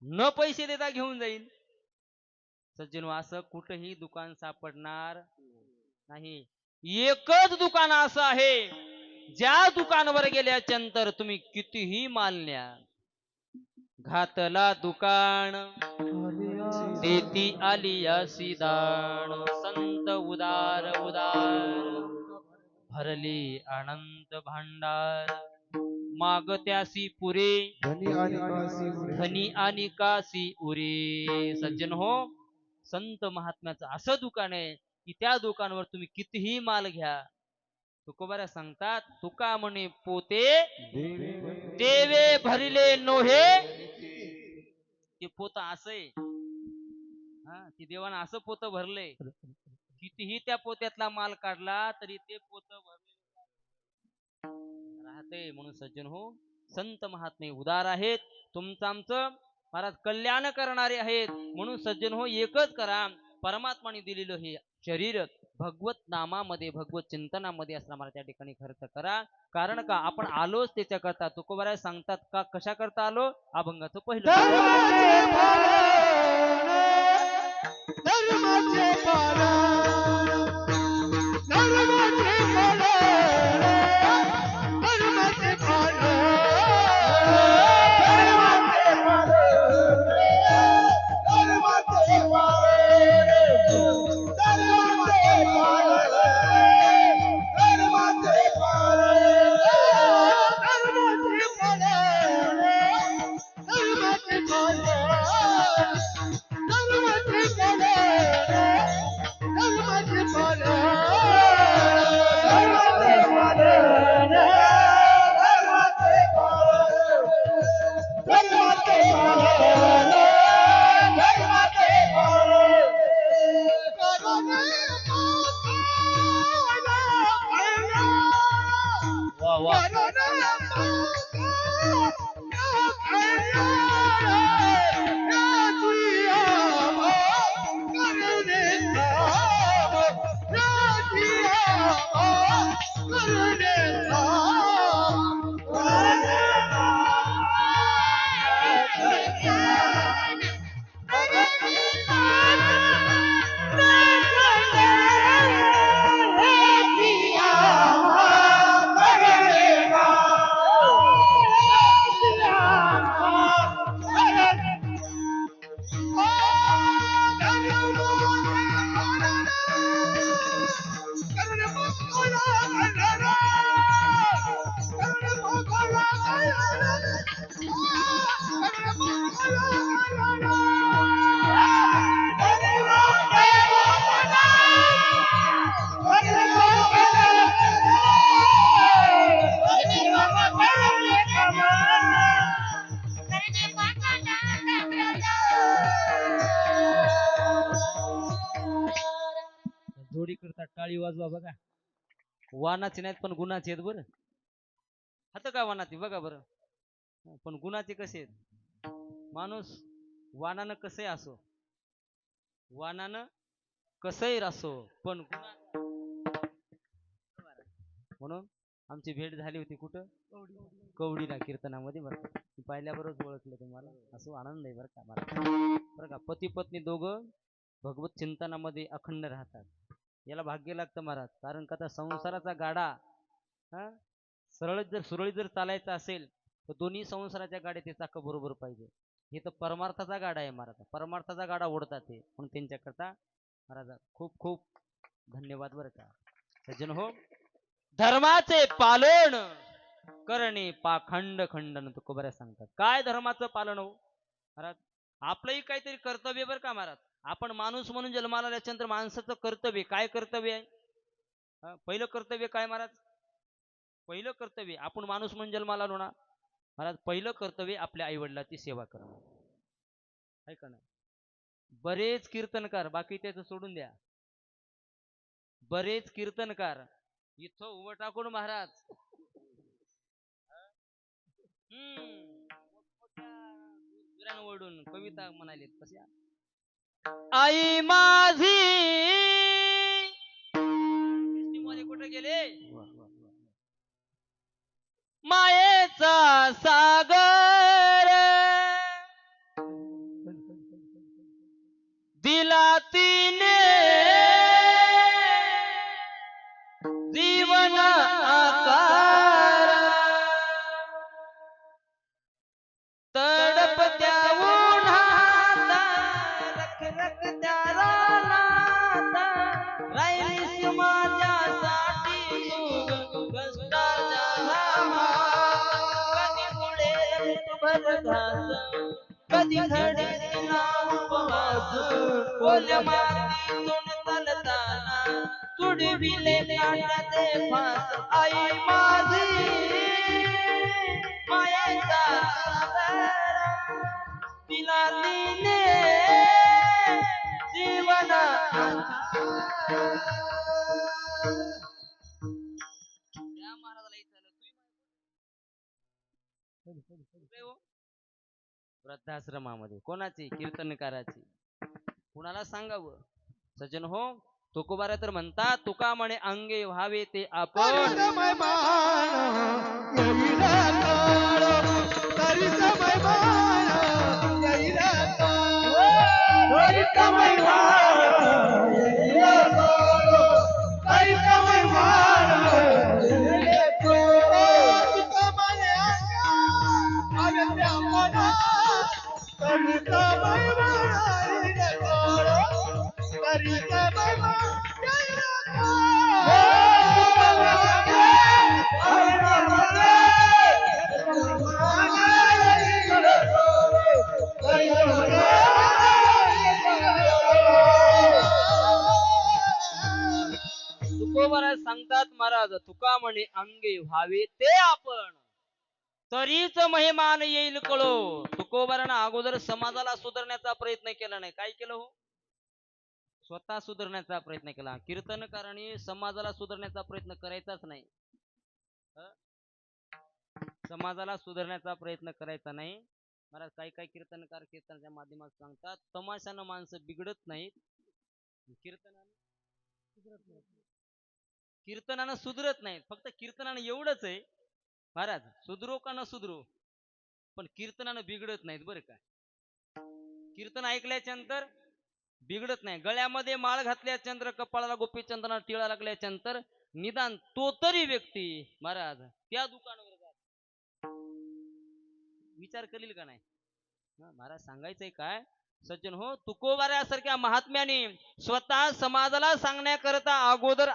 न पैसे देता घेऊन जाईल. सज्जन असं कुठेही दुकान सापडणार नाही. एकच दुकान असं आहे ज्या दुकानावर गेल्यानंतर तुम्ही कितीही माल न्या, घातला दुकान देती आलियासी दाण, संत उदार उदार भरली अनंत भांडार, मागत्यासी पुरे धनी आणि कासी उरे. सज्जन हो, संत महात्म्याचं असं दुकान आहे की त्या दुकानावर तुम्ही कितीही माल घ्या. तुकोबारा सांगतात, तुका म्हणे पोते देवे भरिले नोहे. ते पोत असंय हा, ती देवानं असं पोत भरले, कितीही त्या पोत्यातला माल काढला तरी ते पोत भरले राहते. म्हणून सज्जन हो, संत महात्मे उदार आहेत. तुमचं आमचं महाराज कल्याण करणारे आहेत. म्हणून सज्जन हो, एकच करा, परमात्माने दिलेलं हे शरीर भगवत नामामध्ये भगवत चिंतनामध्ये असणार मला त्या ठिकाणी खर्च करा. कारण का आपण आलोच त्याच्या करता. तुकोबाराय सांगतात का कशा करता आलो? अभंगाचं पहिलं जोडी करतात. टाळी वाजवा बघा. वानाचे नाहीत पण गुणाचे आहेत बरं. हात का वानाचे बघा बरं, पण गुणाचे कसे आहेत. माणूस वानानं कसंही असो, वानानं कसंही असो, पण गुणा म्हणून आमची भेट झाली होती कुठं कवडीला कीर्तनामध्ये बरं का. मी पाहिल्याबरोबर ओळखलं तुम्हाला. असं आनंद आहे बरं का मला. बरं का पती पत्नी दोघं भगवत चिंतनामध्ये अखंड राहतात. याला भाग्य लागतं महाराज. कारण का त्या संसाराचा गाडा हा सुरळीत जर चालायचा असेल तर दोन्ही संसाराच्या गाड्याचे चाक बरोबर पाहिजे. हे तर परमार्थाचा गाडा आहे महाराज. परमार्थाचा गाडा ओढतात ते. म्हणून त्यांच्याकरता महाराज खूप खूप धन्यवाद बरं का. सज्जन हो, धर्माचे पालन करणे पाखंड खंडन तुकोबऱ्या सांगतात. काय धर्माचं पालन हो महाराज? आपलंही काहीतरी कर्तव्य बरं का महाराज. आपण माणूस म्हणून जन्माला आल्याच्यानंतर माणसाचं कर्तव्य काय कर्तव्य आहे? पहिलं कर्तव्य काय महाराज? पहिलं कर्तव्य आपण माणूस म्हणून जन्माला आलो ना महाराज, पहिलं कर्तव्य आपल्या आई वडिलांची सेवा करणं आहे का नाही? बरेच कीर्तनकार, बाकी त्याचं सोडून द्या, बरेच कीर्तनकार इथं उभं टाकून महाराज ओढून कविता म्हणाले कशा, आई माझी कुठे गेले, मायेचा सागर दिला तिने जीवन आकार, तडपत्या उन्हात रखरखत्या रानात राहिलीस माझ्यासाठी तू कष्टाच्या घामात. कधी उडेल तुझं घास, कधी घडेल नाव उपवास, ओल्या मातीतून चालताना तुडविले काट्याचे फास. आई माझी मायेचा सागर दिला तिने जीवन वृद्धाश्रमामध्ये. कोणाची? कीर्तनकाराची. कुणाला सांगावं सज्जन हो? तुकोबारा तर म्हणतात, तुका म्हणे अंगे व्हावे ते आपण, समय मान येईला काळ, तरी समय मान येईला काळ, तरी समय मान येईला काळ, तरी समय मान येईला काळ. तुका म्हणे अंगा आवे त्या मना, तरी समय मान येईला काळ, तरी समय मान येईला तुकोबारा सांगतात महाराज, तुका म्हणे अंगे व्हावे ते आपण, तरीच महिमान येईल कळो. तुकोबारानं अगोदर समाजाला सुधारण्याचा प्रयत्न केला नाही. काय केलं हो? स्वतः सुधारण्याचा प्रयत्न केला. कीर्तनकारांनी समाजाला सुधारण्याचा प्रयत्न करायचाच नाही. समाजाला सुधारण्याचा प्रयत्न करायचा नाही महाराज. काही कीर्तनकार कीर्तनाच्या माध्यमात सांगतात, तमाशानं माणसं बिघडत नाहीत, कीर्तनानं सुधरत नाहीत. फक्त कीर्तनानं एवढंच आहे महाराज, सुधरो का न सुधरो पण कीर्तनानं बिघडत नाहीत बरं का. कीर्तन ऐकल्याच्या नंतर बिघडत नाही. गळ्यामध्ये माळ घातल्याच्या नंतर, कपाळाला गोपी चंदना टिळा लागल्याच्या नंतर निदान तो तरी व्यक्ती महाराज त्या दुकानावर विचार करील का नाही? महाराज सांगायचंय काय सज्जन हो, तुकोबाऱ्यासारख्या महात्म्याने स्वतः समाजाला सांगण्याकरता अगोदर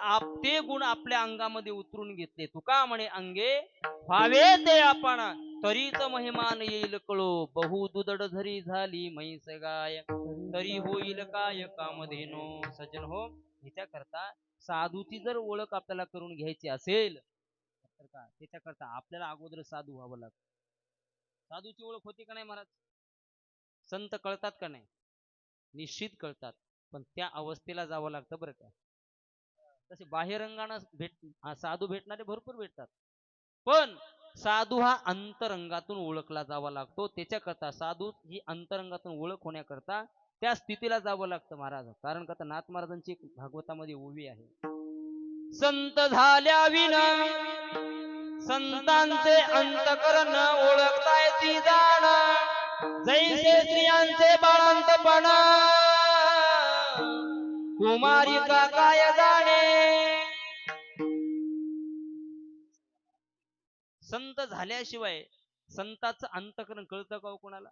ते गुण आपल्या अंगामध्ये उतरून घेतले. तुका म्हणे अंगे व्हावे ते आपण, तरीच महिमान येईल कळो. बहु दुदड झरी झाली म्हैस गाय, तरी होईल काय कामधेनो. सज्जन हो, ह्याच्याकरता साधूची जर ओळख आपल्याला करून घ्यायची असेल तर का त्याच्याकरता आपल्याला अगोदर साधू व्हावं लागतं. साधूची ओळख होती का नाही महाराज? संत कळतात का नाही? निश्चित कळतात, पण त्या अवस्थेला जावं लागतं बरं का. तसे बाह्यरंगानं साधू भेटणारे भरपूर भेटतात, पण साधू हा अंतरंगातून ओळखला जावा लागतो. त्याच्याकरता साधू ही अंतरंगातून ओळख होण्याकरता त्या स्थितीला जावं लागतं महाराज. कारण का नाथ महाराजांची एक भागवतामध्ये ओवी आहे, संत झाल्या विना संतांचे अंतकरण ओळखता येती जाण जैसे स्त्रियांचे बाळंतपण कुमारिका काय जाणे संत झाल्याशिवाय संतांचं अंतकरण कळतं का हो कोणाला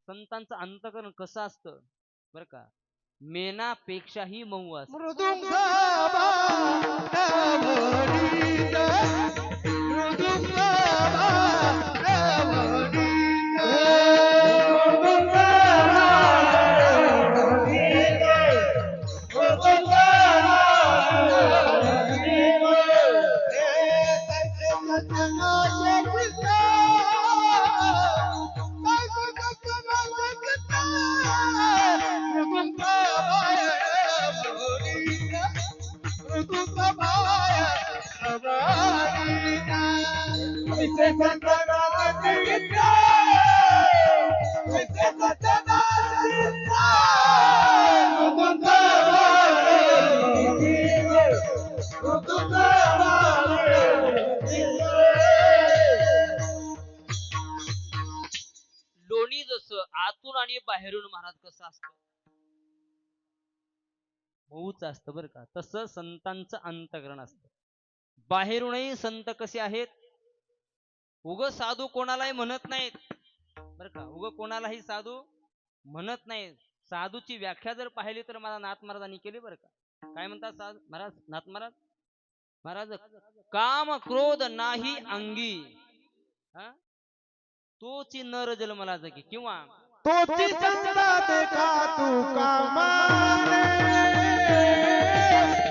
संतांचं अंतकरण कसं असतं बरं का मेनापेक्षाही मऊ असतं मृदुंग लोणी जसं आतून आणि बाहेरून महाराज कसं असतं मऊच असतं बरं का तसं संतांचं अंतकरण असतं बाहेरूनही संत कसे आहेत उग साधू कोणालाही म्हणत नाहीत बरं का उग कोणालाही साधू म्हणत नाहीत साधूची व्याख्या जर पाहिली तर मला नाथ महाराजांनी केली बरं का काय म्हणतात साधू महाराज नाथ महाराज महाराज काम क्रोध नाही अंगी हा तोची नर जन्मला जगी किंवा तोची संता देखा तू कामाने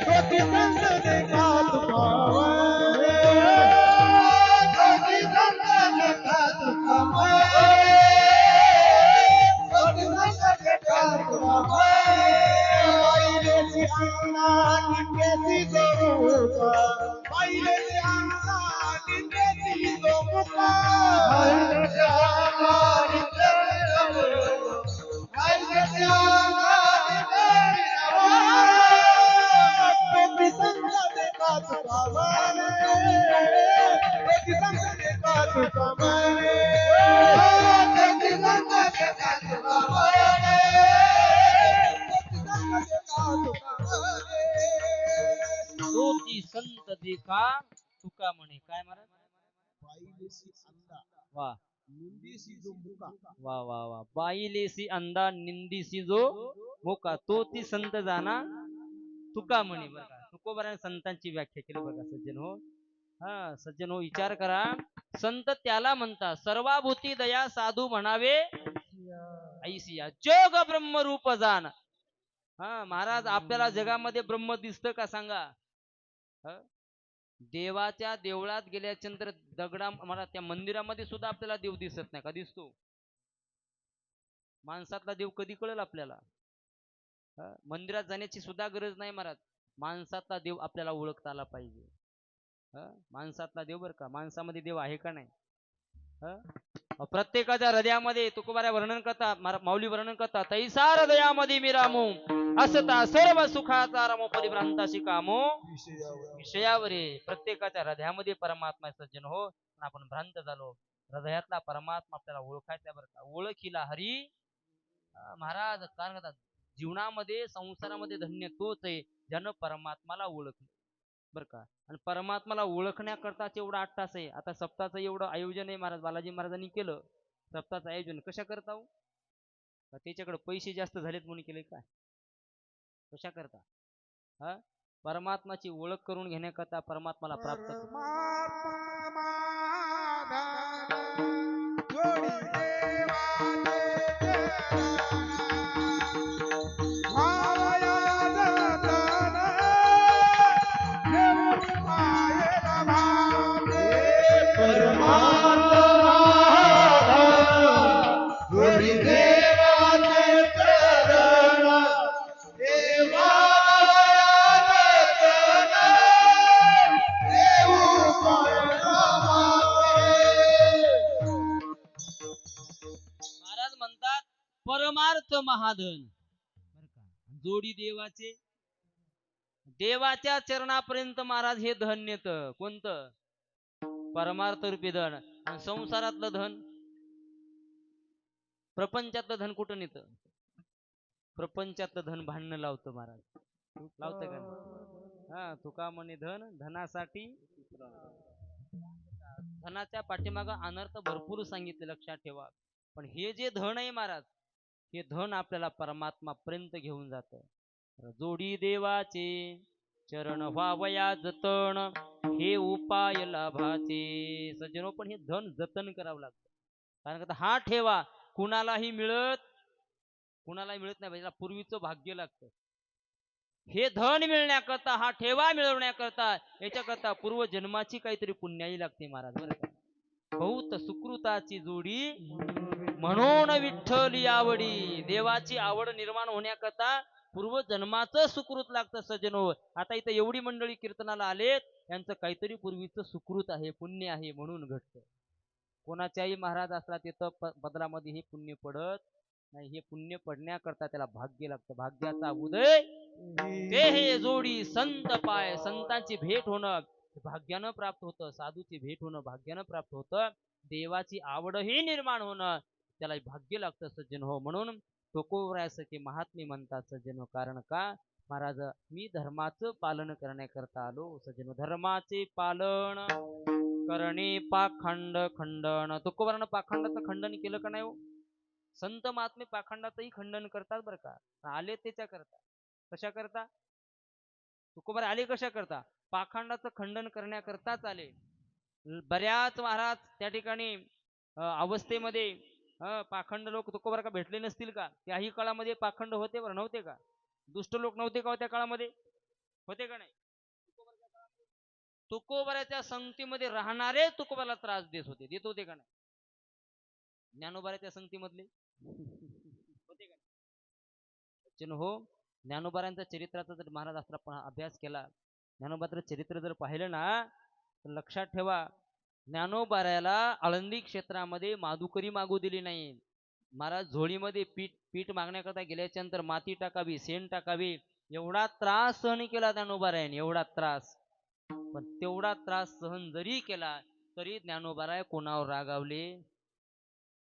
तोची संता देखा तू कामाने तोची संता देखा तू कामाने तोची संता देखा तू कामाने पाहिले सी अन्ना निकेसी जोमुका पाहिले सी अन्ना निकेसी जोमुका पाहिले सी अन्ना तोची संत देखा तुका म्हणे काय महाराज वा वा वा वा बाईलेसी अंदा निंदीसी जो मोका तो ती संत जाना तुका म्हणे बघा तुकोबाराने संतांची व्याख्या केली बघा सज्जन हो हा सज्जन हो विचार करा संत त्याला म्हणतात सर्वाभूती दया साधू म्हणावे ऐसिया जग ब्रह्म रूप जाण हा महाराज आपल्याला जगामध्ये ब्रह्म दिसतं का सांगा देवाच्या देवळात गेल्याच्यानंतर दगडा मला त्या मंदिरामध्ये सुद्धा आपल्याला देव दिसत नाही का दिसतो माणसातला देव कधी कळेल आपल्याला मंदिरात जाण्याची सुद्धा गरज नाही महाराज माणसातला देव आपल्याला ओळखता आला पाहिजे माणसातला देव बरं का माणसामध्ये देव आहे का नाही प्रत्येकाच्या हृदयामध्ये तुकोबाऱ्या वर्णन करता माऊली वर्णन करता तैसा हृदयामध्ये मी रामू असता सर्व सुखाचा रामो परिभ्रांताशी कामो विषयावर प्रत्येकाच्या हृदयामध्ये परमात्मा सज्जन हो पण आपण भ्रांत झालो हृदयातला परमात्मा आपल्याला ओळखायचा बरं का ओळखीला हरी महाराज कारण जीवनामध्ये संसारामध्ये धन्य तोच आहे ज्यानं परमात्माला ओळखलं बरं का आणि परमात्माला ओळखण्याकरताच एवढा 8 तास आहे आता सप्ताहाचं एवढं आयोजन आहे महाराज बालाजी महाराजांनी केलं सप्ताहाचं आयोजन कशा करता हो त्याच्याकडे पैसे जास्त झालेत म्हणून केले काय कशा करता हा परमात्माची ओळख करून घेण्याकरता परमात्माला प्राप्त परमार्थ महाधन बर का जोडी देवाचे देवाच्या चरणापर्यंत महाराज हे धन नेत. कोणतं? परमार्थ रूपी धन. आणि संसारातलं धन, प्रपंचातलं धन कुठं नेत? प्रपंचातलं धन भांडणं लावतं महाराज. लावतं का? हा, तुका म्हणे धन धनासाठी, धनाच्या पाठीमाग अनर्थ भरपूर सांगितले, लक्षात ठेवा. पण हे जे धन आहे महाराज, हे धन आपल्याला परमात्मा पर्यंत घेऊन जात. जोडी देवाचे चरण व्हावया जतन, हे उपाय लाभाचे. सज्जनो, पण हे धन जतन करावं लागतं. कारण का हा ठेवा कुणालाही मिळत नाही पाहिजे, पूर्वीचं भाग्य लागतं. हे धन मिळण्याकरता, हा ठेवा मिळवण्याकरता, याच्याकरता पूर्व जन्माची काहीतरी पुण्याई लागते महाराज, बरं का. बहुत सुकृताची जोडी म्हणून विठ्ठली आवडी. देवाची आवड निर्माण होण्याकरता पूर्व जन्माचं सुकृत लागतं सज्जनो. आता इथं एवढी मंडळी कीर्तनाला आलेत, यांचं काहीतरी पूर्वीचं सुकृत आहे, पुण्य आहे, म्हणून घडतं. कोणाच्याही महाराज असला तिथं बदलामध्ये हे पुण्य पडत नाही. हे पुण्य पडण्याकरता त्याला भाग्य लागतं. भाग्याचा उदय ते हे जोडी संत पाय. संतांची भेट होणं भाग्यानं प्राप्त होतं, साधूची भेट होणं भाग्यानं प्राप्त होतं, देवाची आवडही निर्माण होणं त्याला भाग्य लागतं सज्जन हो. म्हणून तुकोबरायासारखे महात्मे म्हणतात सज्जन हो. कारण का महाराज, मी धर्माचं पालन करण्याकरता आलो सज्जन. धर्माचे पालन करणे पाखंड खंडन. तुकोबरानं पाखंडाचं खंडन केलं का नाही हो? संत महात्मे पाखंडाचंही खंडन करतात बरं का. आले त्याच्या करता. कशा करता? तुकोबार आले कशा करता? पाखंडाचं खंडन करण्याकरताच आले. बऱ्याच महाराज त्या ठिकाणी अवस्थेमध्ये पाखंड लोक तुकोबार का भेटले नसतील का? त्याही काळामध्ये पाखंड होते बरं, नव्हते का? दुष्ट लोक नव्हते का त्या काळामध्ये? होते का नाही? तुकोबाराच्या संगतीमध्ये राहणारे तुकोबाला त्रास देत होते का नाही? ज्ञानोबाराच्या संगतीमधले होते का नाही? हो, ज्ञानोबारांच्या चरित्राचा जर महाराज आपण अभ्यास केला, ज्ञानोबाचं चरित्र जर पाहिलं ना, तर लक्षात ठेवा, ज्ञानोबाराला आळंदी क्षेत्रामध्ये माधुकरी मागू दिली नाही. महाराज झोळीमध्ये पीठ मागण्याकरता गेल्याच्या नंतर माती टाकावी, शेण टाकावी, एवढा त्रास सहन केला ज्ञानोबारायाने, एवढा त्रास. पण तेवढा त्रास सहन जरी केला तरी ज्ञानोबाराय कोणावर रागावले?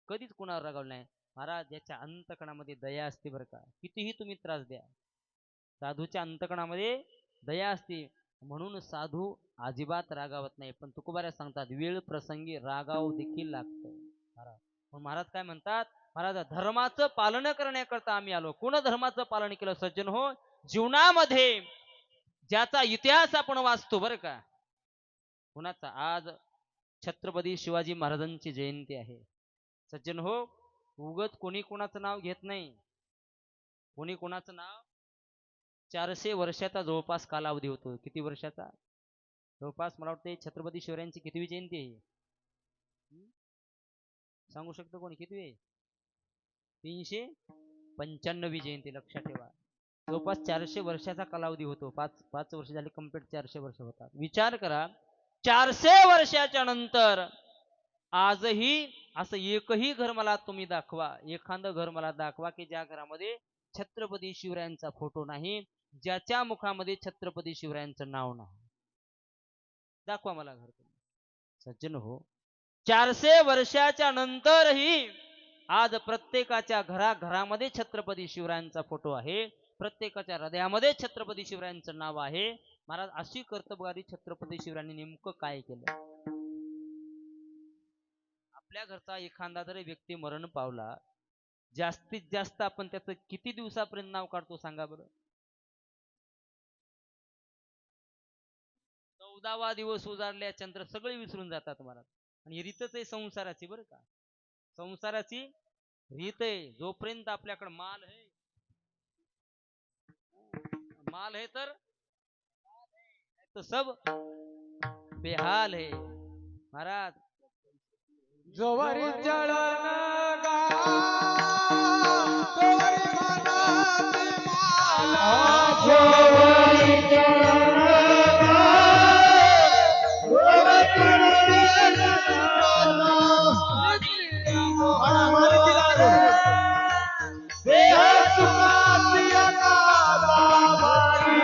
कधीच कोणावर रागावले नाही. महाराज, ज्याच्या अंतकणामध्ये दया असते बरं का, कितीही तुम्ही त्रास द्या, साधूच्या अंतकणामध्ये दया असते, म्हणून साधू अजिबात रागावत नाही. पण तुकोबाराय सांगतात, वेळ प्रसंगी रागाव देखील लागतं महाराज. पण महाराज काय म्हणतात? महाराज, धर्माचं पालन करण्याकरता आम्ही आलो. कोण धर्माचं पालन केलं सज्जन हो? जीवनामध्ये ज्याचा इतिहास आपण वाचतो बरं का, कुणाचा? आज छत्रपती शिवाजी महाराजांची जयंती आहे सज्जन हो. उगत कोणी कोणाचं नाव घेत नाही. कोणी कोणाचं नाव 400 वर्षाचा जवळपास कालावधी होतो. किती वर्षाचा? जवळपास मला वाटते छत्रपती शिवरायांची कितवी जयंती आहे? सांगू शकतो कोणी? कितवी आहे? 395वी जयंती. लक्षात ठेवा, जवळपास 400 वर्षाचा कालावधी होतो. 5 वर्ष झाली कंप्लीट, 400 वर्ष होतात. विचार करा, 400 वर्षाच्या नंतर आजही असं एकही घर मला तुम्ही दाखवा, एखादं घर मला दाखवा की ज्या घरामध्ये छत्रपती शिवरायांचा फोटो नाही, ज्याच्या मुखामध्ये छत्रपती शिवरायांचं नाव नाही. दाखवा मला घर सज्जन हो. 400 वर्षाच्या नंतरही आज प्रत्येकाच्या घराघरामध्ये छत्रपती शिवरायांचा फोटो आहे, प्रत्येकाच्या हृदयामध्ये छत्रपती शिवरायांचं नाव आहे. महाराज, अशी कर्तबगारी छत्रपती शिवरायांनी नेमकं काय केलं? आपल्या घरचा एखादा जर व्यक्ती मरण पावला, जास्तीत जास्त आपण त्याचं किती दिवसापर्यंत नाव काढतो सांगा बरं? 14वा दिवस उजाडल्याच्या नंतर सगळे विसरून जातात महाराज. आणि रीतच आहे संसाराची बरं का, संसाराची रीत आहे. जोपर्यंत आपल्याकडे माल है तर सब बेहाल है महाराज. जोवरी जळण गा तोवरी मनाची माला. जोवरी जळण गा तोवरी मनाची माला. देह सुखाची अगाधा बाई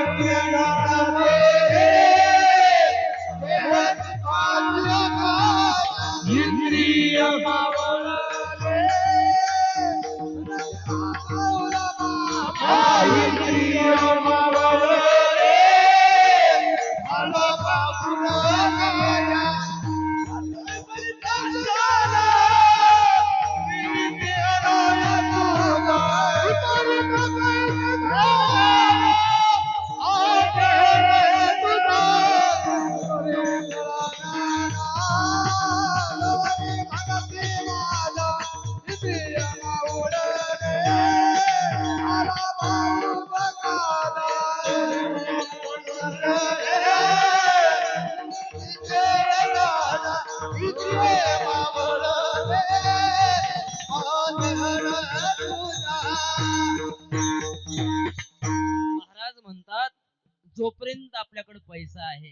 जोपर्यंत आपल्याकडे पैसा आहे,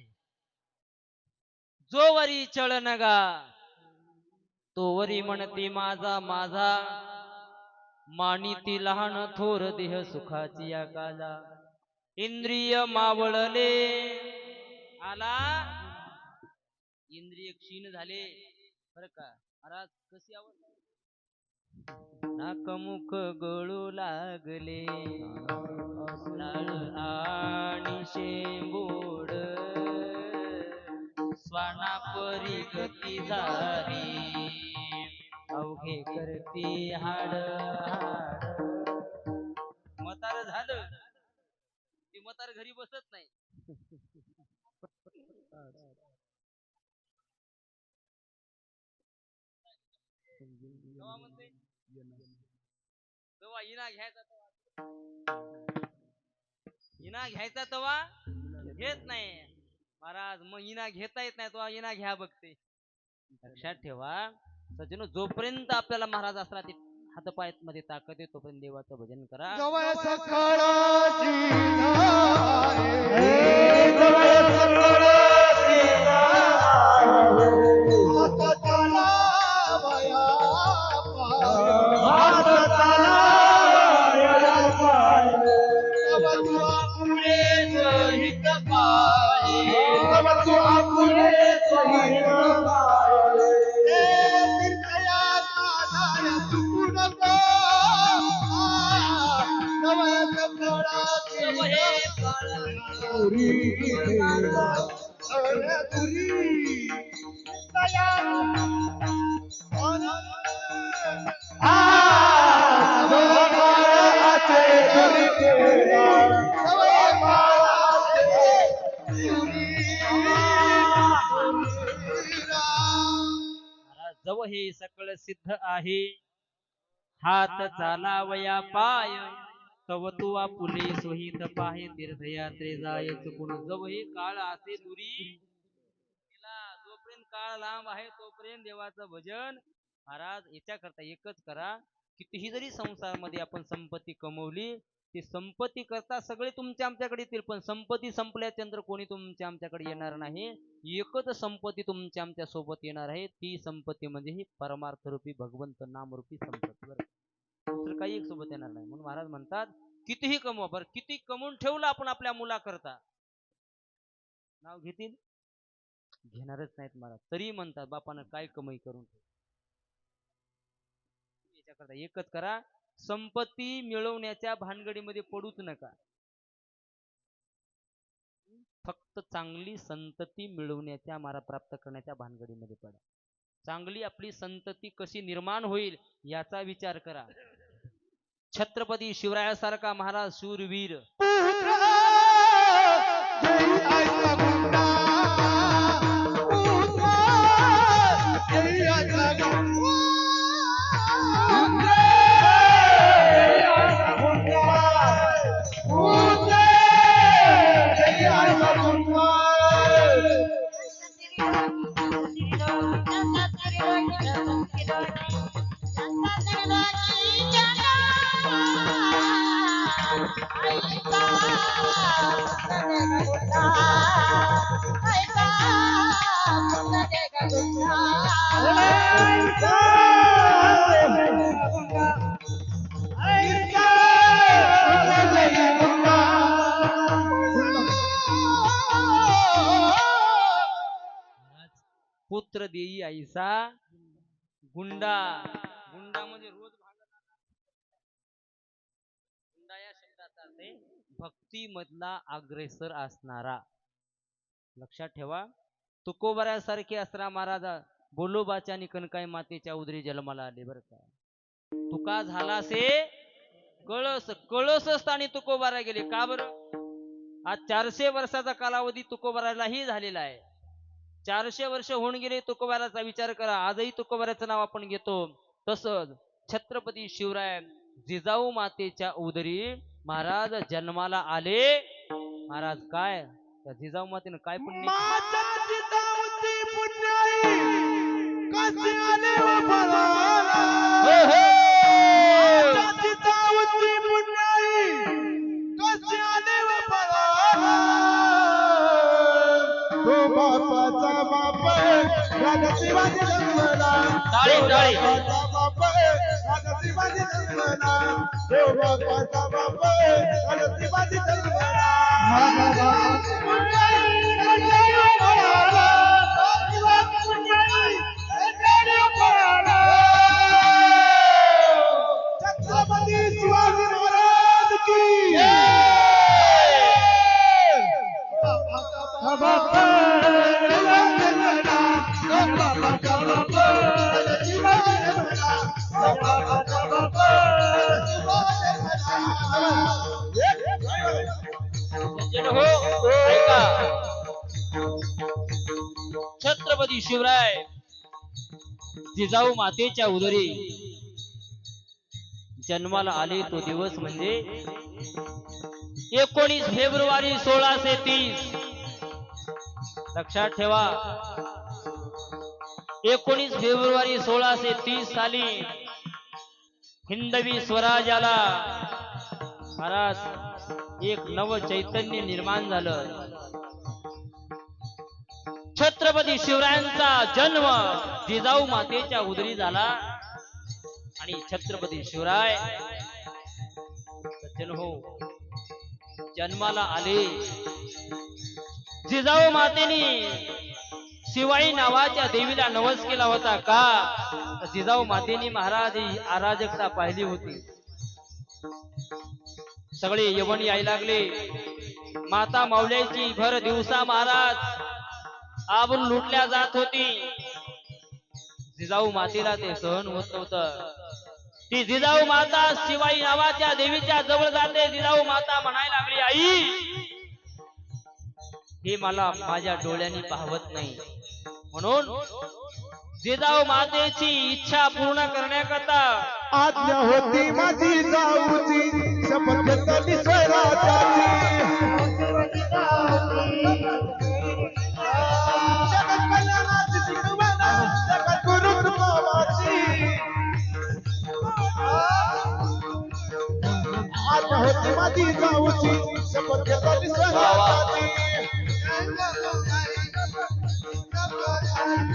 जोवरी चलन गा तोवरी म्हणती माझा माझा, मानिती लहान थोर देह सुखाची या काला, इंद्रिय मावळले आला, इंद्रिय क्षीण झाले बर का महाराज. कशी आवड नाकमुख गळू लागले, लाळ आणि शेंबूड स्वानापरी गती झाली, अवघे करती हाड हाड. म्हातार झालं ते म्हातार घरी बसत नाही. तेव्हा म्हणते तेव्हा इना घ्यायचा इना घ्यायचा तेव्हा घेत नाही महाराज. मग इना घेता येत नाही तेव्हा इना घ्या बघते. लक्षात ठेवा सज्जनो, जोपर्यंत आपल्याला महाराज असतात हातपायात मध्ये ताकद आहे तोपर्यंत देवाचं भजन करा. जवळ सकाळची जव हे सकळ सिद्ध आहे, हात चालावया पाय, तव तू आपुले सोहित पाहे, तीर्थयात्रे जाय चुकून. जव हे काळ असे दुरी, जोपर्यंत काळ लांब आहे तोपर्यंत देवाचं भजन महाराज. याच्याकरता एकच करा, कितीही जरी संसारामध्ये आपण संपत्ती कमवली, ती संपत्ती करता सगळे तुमच्या आमच्याकडे येतील, पण संपत्ती संपल्यानंतर कोणी तुमच्या आमच्याकडे येणार नाही. एकच संपत्ती तुमच्या आमच्या सोबत येणार आहे, ती संपत्ती म्हणजे ही परमार्थ रूपी भगवंत नामरूपी संपत्ती. बरं, दुसरं काही एक सोबत येणार नाही. म्हणून महाराज म्हणतात कितीही कमवा, बरं किती कमवून ठेवलं आपण आपल्या मुलाकरता, नाव घेतील घेणारच नाहीत महाराज. तरी म्हणतात बापानं काय कमाई करून ठेव. याच्याकरता एकच करा, संपत्ती मिळवण्याच्या भानगडीमध्ये पडूच नका. फक्त चांगली संतती मिळवण्याच्या मारा प्राप्त करण्याच्या भानगडीमध्ये पडा. चांगली आपली संतती कशी निर्माण होईल याचा विचार करा. छत्रपती शिवरायासारखा महाराज शूरवीर पुत्र देई आईसा गुंडा. गुंडा म्हणजे रोज गुंडा या शब्दाचा अर्थ भक्ती मधला अग्रेसर असणारा. लक्षात ठेवा, तुकोबाऱ्यासारखे असणारा महाराज बोलोबाच्या आणि कनकाई मातेच्या उदरी जन्माला आले. बरं का, तुका झाला से कळस, कळस स्थानी तुकोबारा गेले. का बरं? आज 400 वर्षाचा कालावधी तुकोबारालाही झालेला आहे. 400 वर्ष होऊन गेले तुकोबाराचा विचार करा. आजही तुकोबाराचं नाव आपण घेतो. तसंच छत्रपती शिवराय जिजाऊ मातेच्या उदरी महाराज जन्माला आले. महाराज काय त्या जिजाऊ मातेनं काय पुण्य शिवराय बापाचा बाप राजा शिवाजी जन्मला देव बापाचा बाप राजा शिवाजी जन्मला छत्रपती शिवाजी महाराज की सज्जन हो ऐका छत्रपती शिवराय जिजाऊ मातेच्या उदरी जन्माला आले तो दिवस म्हणजे 19 फेब्रुवारी 1630 लक्षात ठेवा 19 फेब्रुवारी 1630 साली हिंदवी स्वराज्याला महाराज एक नव चैतन्य निर्माण झालं छत्रपती शिवरायांचा जन्म जिजाऊ मातेच्या उदरी झाला आणि छत्रपती शिवराय सज्जन हो जन्माला आले जिजाऊ मातेने शिवाई नावाच्या देवीला नवस केला होता का जिजाऊ मातेने महाराज ही अराजकता पाहिली होती सगळे यवन यायला लागले माता माऊल्याची भर दिवसा महाराज आबून लुटल्या जात होती जिजाऊ मातेला ते सहन होत नव्हतं ती जिजाऊ माता शिवाई नावाच्या देवीच्या जवळ जाते जिजाऊ माता म्हणायला लागली आई हे मला माझ्या डोळ्यांनी पाहवत नाही म्हणून जिजाऊ मातेची इच्छा पूर्ण करण्याकरता आज्ञा होती माझी जाऊची शपथ घेतली स्वराज्याची जगत कल्याणाची शिकवण जगत गुरुत्वाची आज्ञा होती माझी जाऊची शपथ घेतली स्वराज्याची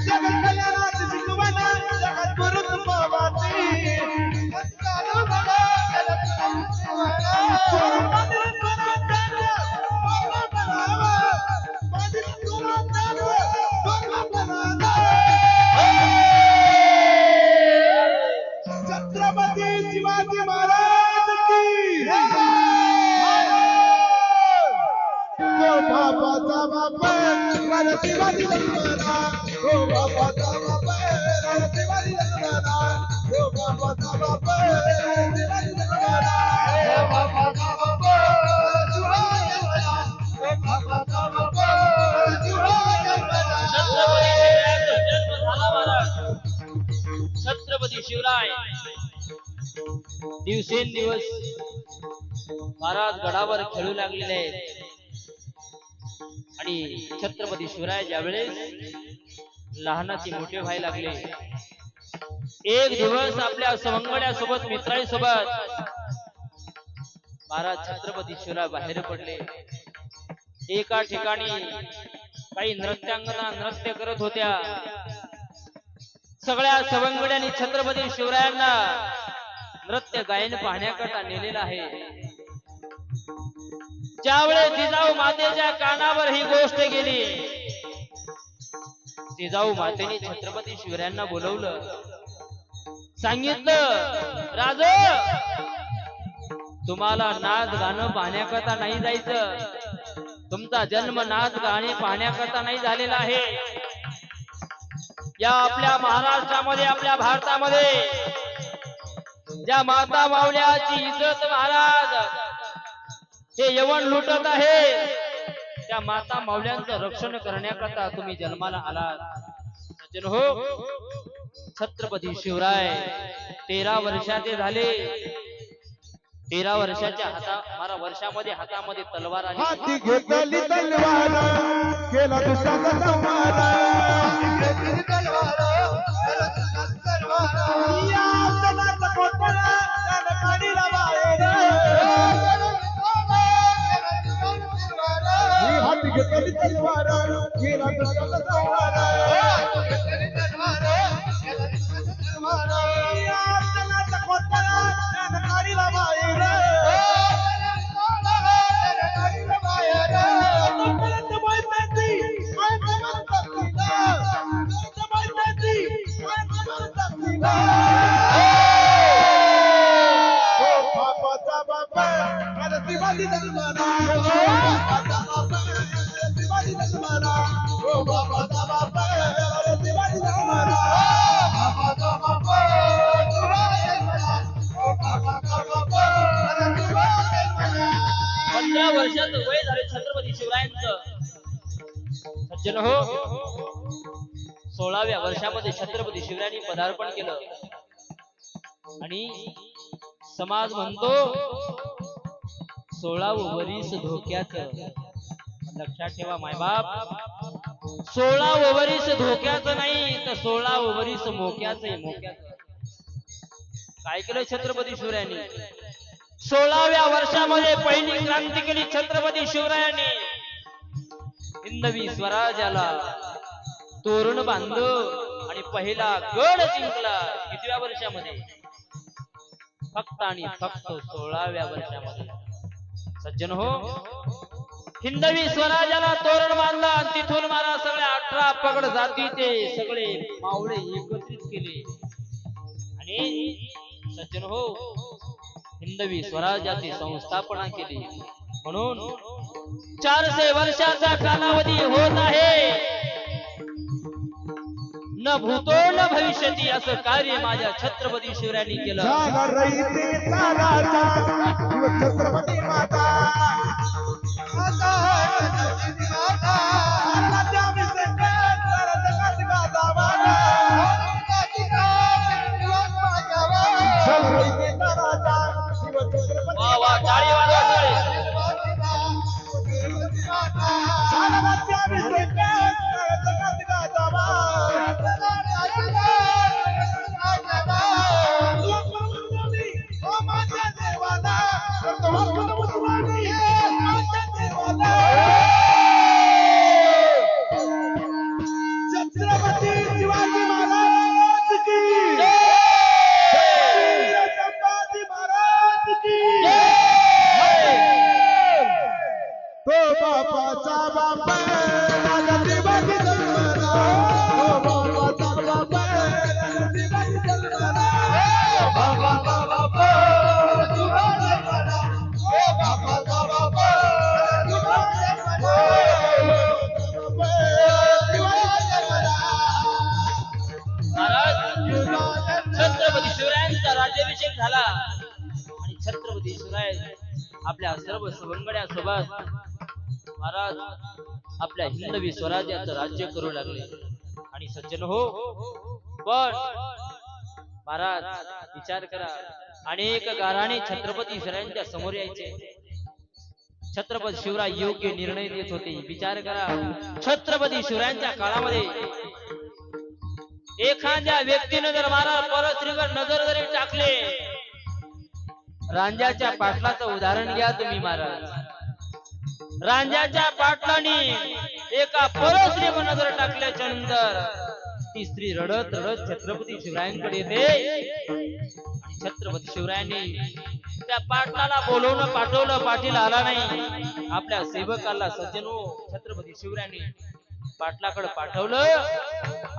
जगत कल्याणाची शिकवण जगत गुरुत्वाची छत्रपती शिवाजी महाराज की तो बापाचा बाप राजा शिवाजी जन्मला तो बापाचा बाप राजा शिवाजी जन्मला तो बापाचा बाप राजा शिवाजी जन्मला तो बापाचा बाप शिवाजी जन्मला तो बापाचा बाप शिवाजी जन्मला छत्रपती शिवराय दिवसेंदिवस महाराज गडावर खेळू लागलेले आहेत आणि छत्रपती शिवराय ज्यावेळेस लहानाचे मोठे व्हायला लागले एक दिवस आपल्या सवंगड्यासोबत मित्रांसोबत महाराज छत्रपती शिवराय बाहेर पडले एका ठिकाणी काही नृत्यांगना नृत्य करत होत्या सगळ्या सवंगड्यांनी छत्रपती शिवरायांना नृत्य गायन पाहण्याकरता नेलेला आहे ज्यावेळेस जिजाऊ मातेच्या कानावर ही गोष्ट गेली जिजाऊ मातेने छत्रपती शिवरायांना बोलवलं सांगितलं राज तुम्हाला नाच गाणं पाहण्याकरता नाही जायचं तुमचा जन्म नाच गाणे पाहण्याकरता नाही झालेला आहे या आपल्या महाराष्ट्रामध्ये आपल्या भारतामध्ये ज्या माता माऊल्याची इज्जत महाराज हे यवन लुटत आहे त्या माता माऊल्यांचं रक्षण करण्याकरता तुम्ही जन्माला आलात सज्जन हो छत्रपती शिवराय 13 वर्षाचे झाले 13 वर्षाच्या वर्षामध्ये हातामध्ये तलवार आली हाती घेतली तलवार केला दुसऱ्याचा संहार या सणाचा कोटला त्यानं काढीला बाहेर हाती घेतली तलवार केला दुसऱ्याचा संहार शिवाजी जन्मला बापाचा बाप शिवाजी जन्मला ओ बापाचा बाप शिवाजी जन्मला बापाचा बाप शिवाजी जन्मला ओ बापाचा बाप शिवाजी जन्मला 15 वर्षाचं वय झाले छत्रपती शिवरायांचं सज्जन हो 16व्या वर्षामध्ये छत्रपती शिवरायांनी पदार्पण केलं आणि समाज म्हणतो 16वं वरीस धोक्याचं लक्षात ठेवा मायबाप 16वं वरीस धोक्याचं नाही तर 16वं वरीस मोक्याचं काय केलं छत्रपती शिवरायांनी 16व्या वर्षामध्ये पहिली क्रांती केली छत्रपती शिवरायांनी हिंदवी स्वराज्याला तोरण बांधलं आणि पहिला गड जिंकला कितव्या वर्षामध्ये फक्त आणि फक्त 16व्या वर्षामध्ये सज्जन हो हिंदवी स्वराज्याला तोरण बांधलं आणि तिथून मला सगळ्या 18 पगड जातीचे सगळे मावळे एकत्रित केले आणि सज्जन हो हिंदवी स्वराज्याची संस्थापना केली म्हणून 400 वर्षाचा कालावधी होत आहे न भूतो न भविष्यती असं कार्य माझ्या छत्रपती शिवरायांनी केलं छत्रपती माता वा वा टाळी वाजवा टाळी छत्रपती शिवाजी महाराज की संभाजी महाराज की तो बापाचा बाप राजा शिवाजी जन्मला तो बापाचा बाप राजा शिवाजी जन्मला बापाचा बाप शिवाजी जन्मला ओ बापाचा बाप शिवाजी जन्मला महाराज छत्रपती शिवरायांचा राज्याभिषेक झाला आणि छत्रपती शिवराय आपल्या सर्व सवंगड्यासोबत महाराज आपल्या हिंदवी स्वराज्याचं राज्य करू लागले आणि सज्जन हो पण महाराज विचार करा अनेक गाराणे छत्रपती शिवरायांच्या समोर यायचे छत्रपती शिवराय योग्य निर्णय देत होते विचार करा छत्रपती शिवरायांच्या काळामध्ये एखाद्या व्यक्तीने जर महाराज परस्त्रीवर नजर जरी टाकले रांजाच्या पाटलाचं उदाहरण घ्या तुम्ही महाराज रांजाच्या पाटलाने एका परस्त्रीवर नजर टाकल्याच्या नंतर ती स्त्री रडत रडत छत्रपती शिवरायांकडे येते छत्रपती शिवरायांनी त्या पाटलाला बोलवणं पाठवलं पाटील आला नाही आपल्या सेवकाला सज्जनो छत्रपती शिवरायांनी पाटलाकडे पाठवलं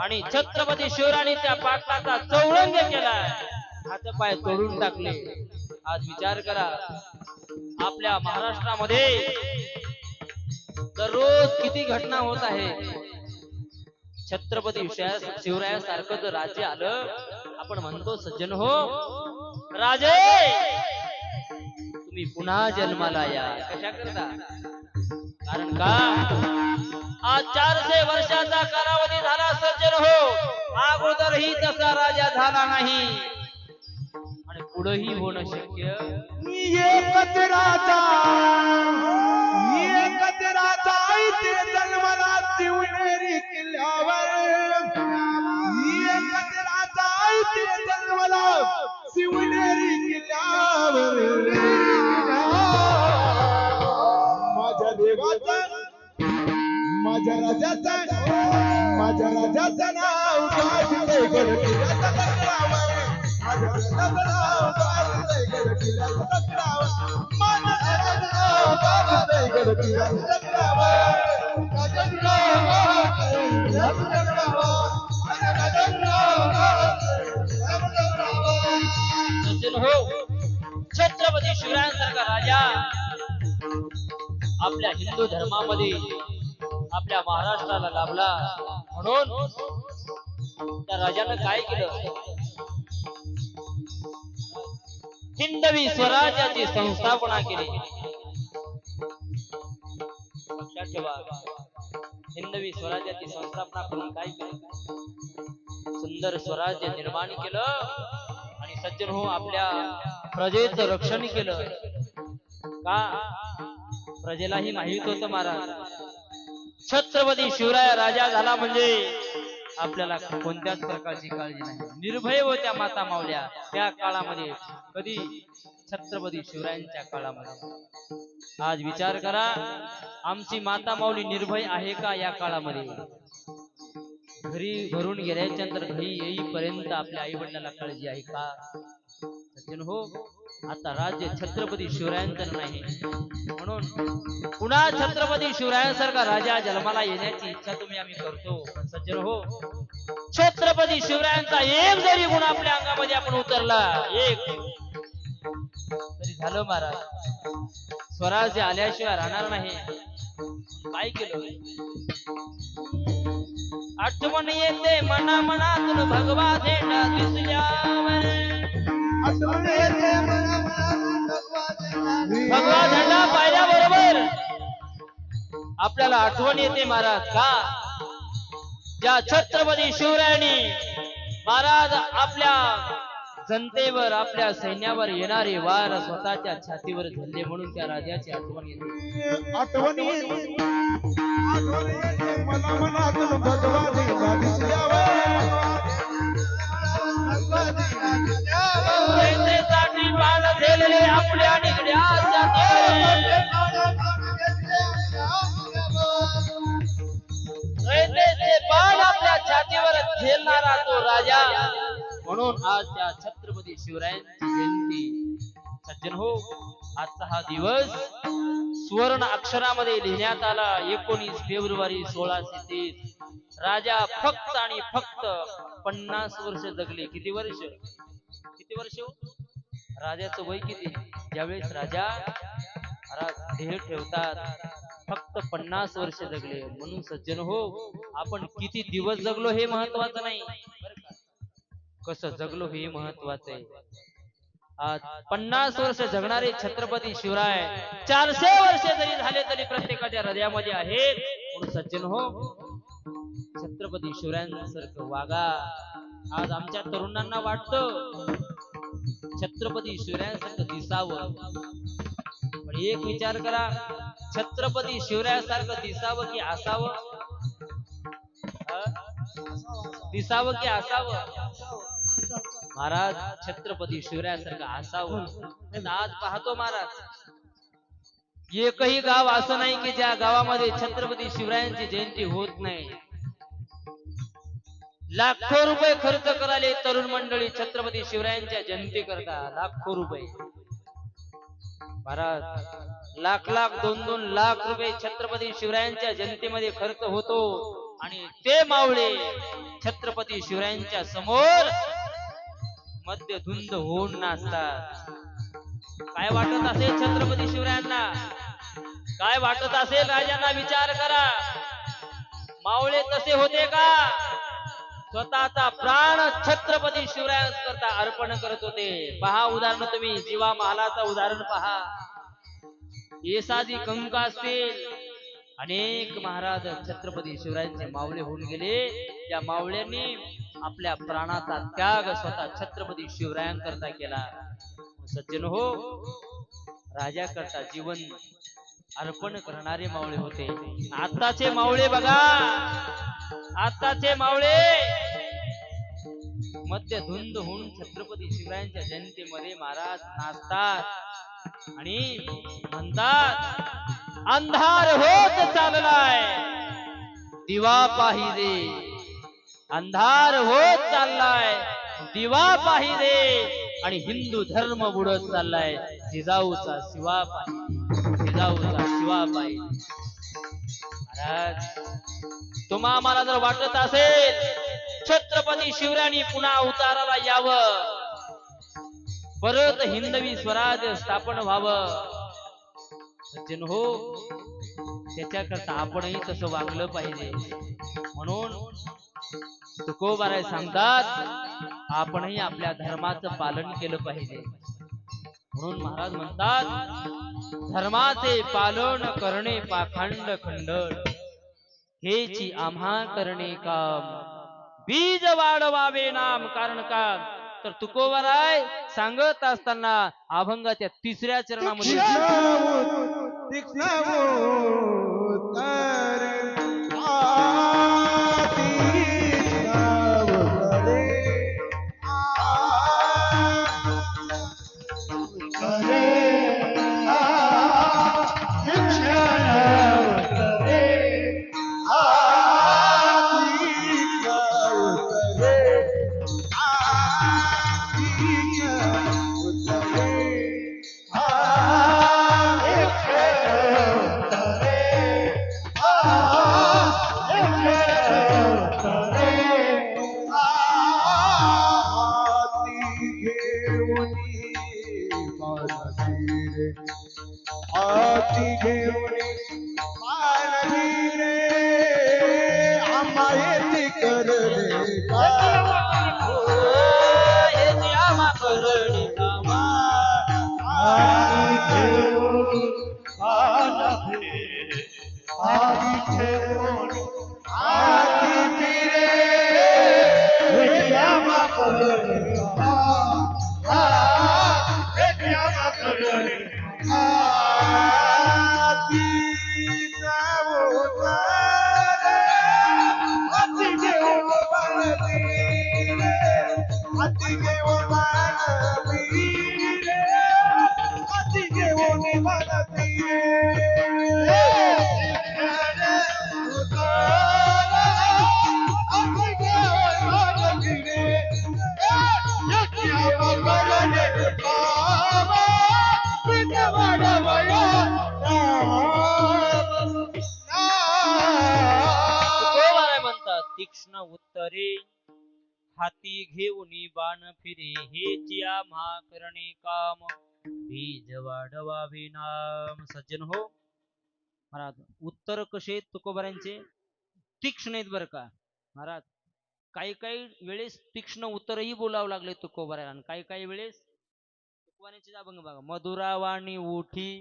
आणि छत्रपती शिवरायांनी त्या पाटलाचा चौरंग केलाय हातपाय तोडून टाकले आज विचार करा आपल्या महाराष्ट्रामध्ये दररोज किती घटना होत आहे छत्रपती शिवरायांसारखं जर राज्य आलं आपण म्हणतो सज्जन हो राजे तुम्ही पुन्हा जन्माला या कशा करता कारण का आज 400 वर्षाचा कालावधी झाला सज्जन हो अगोदरही तसा राजा झाला नाही आणि पुढेही होणं शक्य एकच राजा इथे जन्मला शिवनेरी किल्ल्यावर एकच राजा इथे जन्मला शिवनेरी किल्ल्यावर माझ्या देवाचा माझ्या राजाचं नाव गाजले गड किल्ल्याच्या तक्रावर माझ्या राजाचं नाव गाजले गड किल्ल्याच्या तक्रावर माझ्या राजाचं नाव गाजले गड किल्ल्याच्या तक्रावर माझ्या राजाचं नाव सज्जन हो छत्रपती शिवरायांसारखा राजा आपल्या हिंदू धर्मामध्ये आपल्या महाराष्ट्राला लाभला म्हणून त्या राजानं काय केलं हिंदवी स्वराज्याची संस्थापना केली लक्षात ठेवा हिंदवी स्वराज्याची संस्थापना करून काय केलं सुंदर स्वराज्य निर्माण केलं आणि सज्जन हो आपल्या प्रजेचं रक्षण केलं का प्रजेलाही माहित होतं महाराज छत्रपती शिवराय राजा झाला म्हणजे आपल्याला कोणत्याच प्रकारची काळजी नाही निर्भय होत्या माता मावल्या त्या काळामध्ये कधी छत्रपती शिवरायांच्या काळामध्ये आज विचार करा आमची माता माऊली निर्भय आहे का या काळामध्ये घरी भरून गेल्याच्या नंतर घरी येईपर्यंत आपल्या आई वडिलांना काळजी आहे का सज्जन हो आता राज्य छत्रपती शिवरायांचं नाही म्हणून पुन्हा छत्रपती शिवरायांसारखा राजा जन्माला येण्याची इच्छा तुम्ही आम्ही करतो सज्जन हो छत्रपती शिवरायांचा एक जरी गुण आपल्या अंगामध्ये आपण उतरला एक तरी झालं महाराज स्वराज्य आल्याशिवाय राहणार नाही काय केलं आठवण येते मना मनातून भगवा झेंडा दिसल्यावर भगवा झेंडा पाहिल्याबरोबर आपल्याला आठवण येते महाराज का ज्या छत्रपती शिवरायांनी महाराज आपल्या जनतेवर आपल्या सैन्यावर येणारे वार स्वतःच्या छातीवर झेलले म्हणून त्या राजाची आठवण येते आठवण येते मला मनातून भगवा झेंडा दिसल्यावर सैन्यासाठी बाण झेलले आपल्या निगड्याच्या सैन्याचे बाण आपल्या छातीवर झेलणारा तो राजा म्हणून आज त्या छत्रपती शिवरायांची जयंती सज्जन हो आजचा हा दिवस सुवर्ण अक्षरामध्ये लिहिण्यात आला 19 फेब्रुवारी 1630 राजा फक्त आणि फक्त 50 वर्ष जगले किती वर्ष राजाचं वय किती ज्यावेळेस राजा देह ठेवतात फक्त 50 वर्ष जगले म्हणून सज्जन हो आपण किती दिवस जगलो हे महत्वाचं नाही कसं जगलो हे महत्वाचं आहे आज 50 वर्ष जगणारे छत्रपती शिवराय 400 वर्ष जरी झाले तरी प्रत्येकाच्या हृदयामध्ये आहेत म्हणून सज्जन हो छत्रपती शिवरायांसारखं वागा आज आमच्या तरुणांना वाटतं छत्रपती शिवरायांसारखं दिसावं पण एक विचार करा छत्रपती शिवरायांसारखं दिसावं की असावं दिसावं की असावं महाराज छत्रपती शिवरायांसारखं असावं आज पाहतो महाराज एकही गाव असं नाही की ज्या गावामध्ये छत्रपती शिवरायांची जयंती होत नाही लाखो रुपये खर्च कराले तरुण मंडळी छत्रपती शिवरायांच्या जयंती करता लाखो रुपये महाराज लाख लाख 2-2 लाख रुपये छत्रपती शिवरायांच्या जयंतीमध्ये खर्च होतो आणि ते मावळे छत्रपती शिवरायांच्या समोर मध्य धुंद होऊन नाचतात काय वाटत असेल छत्रपती शिवरायांना काय वाटत असेल राजांना विचार करा मावळे तसे होते का स्वतःचा प्राण छत्रपती शिवरायांकरता अर्पण करत होते पहा उदाहरण तुम्ही जीवा महालाचं उदाहरण पहा येसाजी कंका असतील अनेक महाराज छत्रपती शिवरायांचे मावळे होऊन गेले त्या मावळ्यांनी आपल्या प्राणाचा त्याग स्वतः छत्रपती शिवरायांकरता केला सज्जन हो राजा करता जीवन अर्पण करणारे मावळे होते आताचे मावळे बघा आताचे मावळे मध्य धुंद होऊन छत्रपती शिवरायांच्या जयंतीमध्ये महाराज नाचतात आणि म्हणतात अंधार होत चाललाय दिवा पाहिजे अंधार होत चाललाय दिवा पाहिजे आणि हिंदू धर्म बुडत चाललाय जिजाऊचा शिवा पाहिजे जिजाऊचा शिवा पाहिजे महाराज तुम्हा आम्हाला जर वाटत असेल छत्रपती शिवरायांनी पुन्हा अवताराला यावं परत हिंदवी स्वराज्य स्थापन व्हावं सज्जन हो, त्याच्याकरता आपणही तसं वागलं पाहिजे. म्हणून तुकोबाराय सांगतात आपणही आपल्या धर्माचं पालन केलं पाहिजे. म्हणून महाराज म्हणतात धर्माचे पालन करणे पाखंड खंडन, हेची आम्हा करणे काम, बीज वाढवावे नाम. कारण का तर तुकोबाराय सांगत असताना अभंगाच्या 3ऱ्या चरणामध्ये तीक्ष्ण उत्तर तीक्ष्ण उत्तरे हाती घेऊन मानवी रे आम्हा येती करणे तीक्ष्ण उत्तरे हाती घेऊन बाण फिरे, हेची आम्हा करणे काम, बीज वाढवावे नाम. सज्जन हो, महाराज उत्तर कसे आहेत तुकोबारांचे? तीक्ष्ण आहेत बरं का महाराज. काही काही वेळेस तीक्ष्ण उत्तरही बोलावं लागले तुकोबारांना. काही काही वेळेस तुकोबारांचे अभंग बघा, मधुरावाणी उठी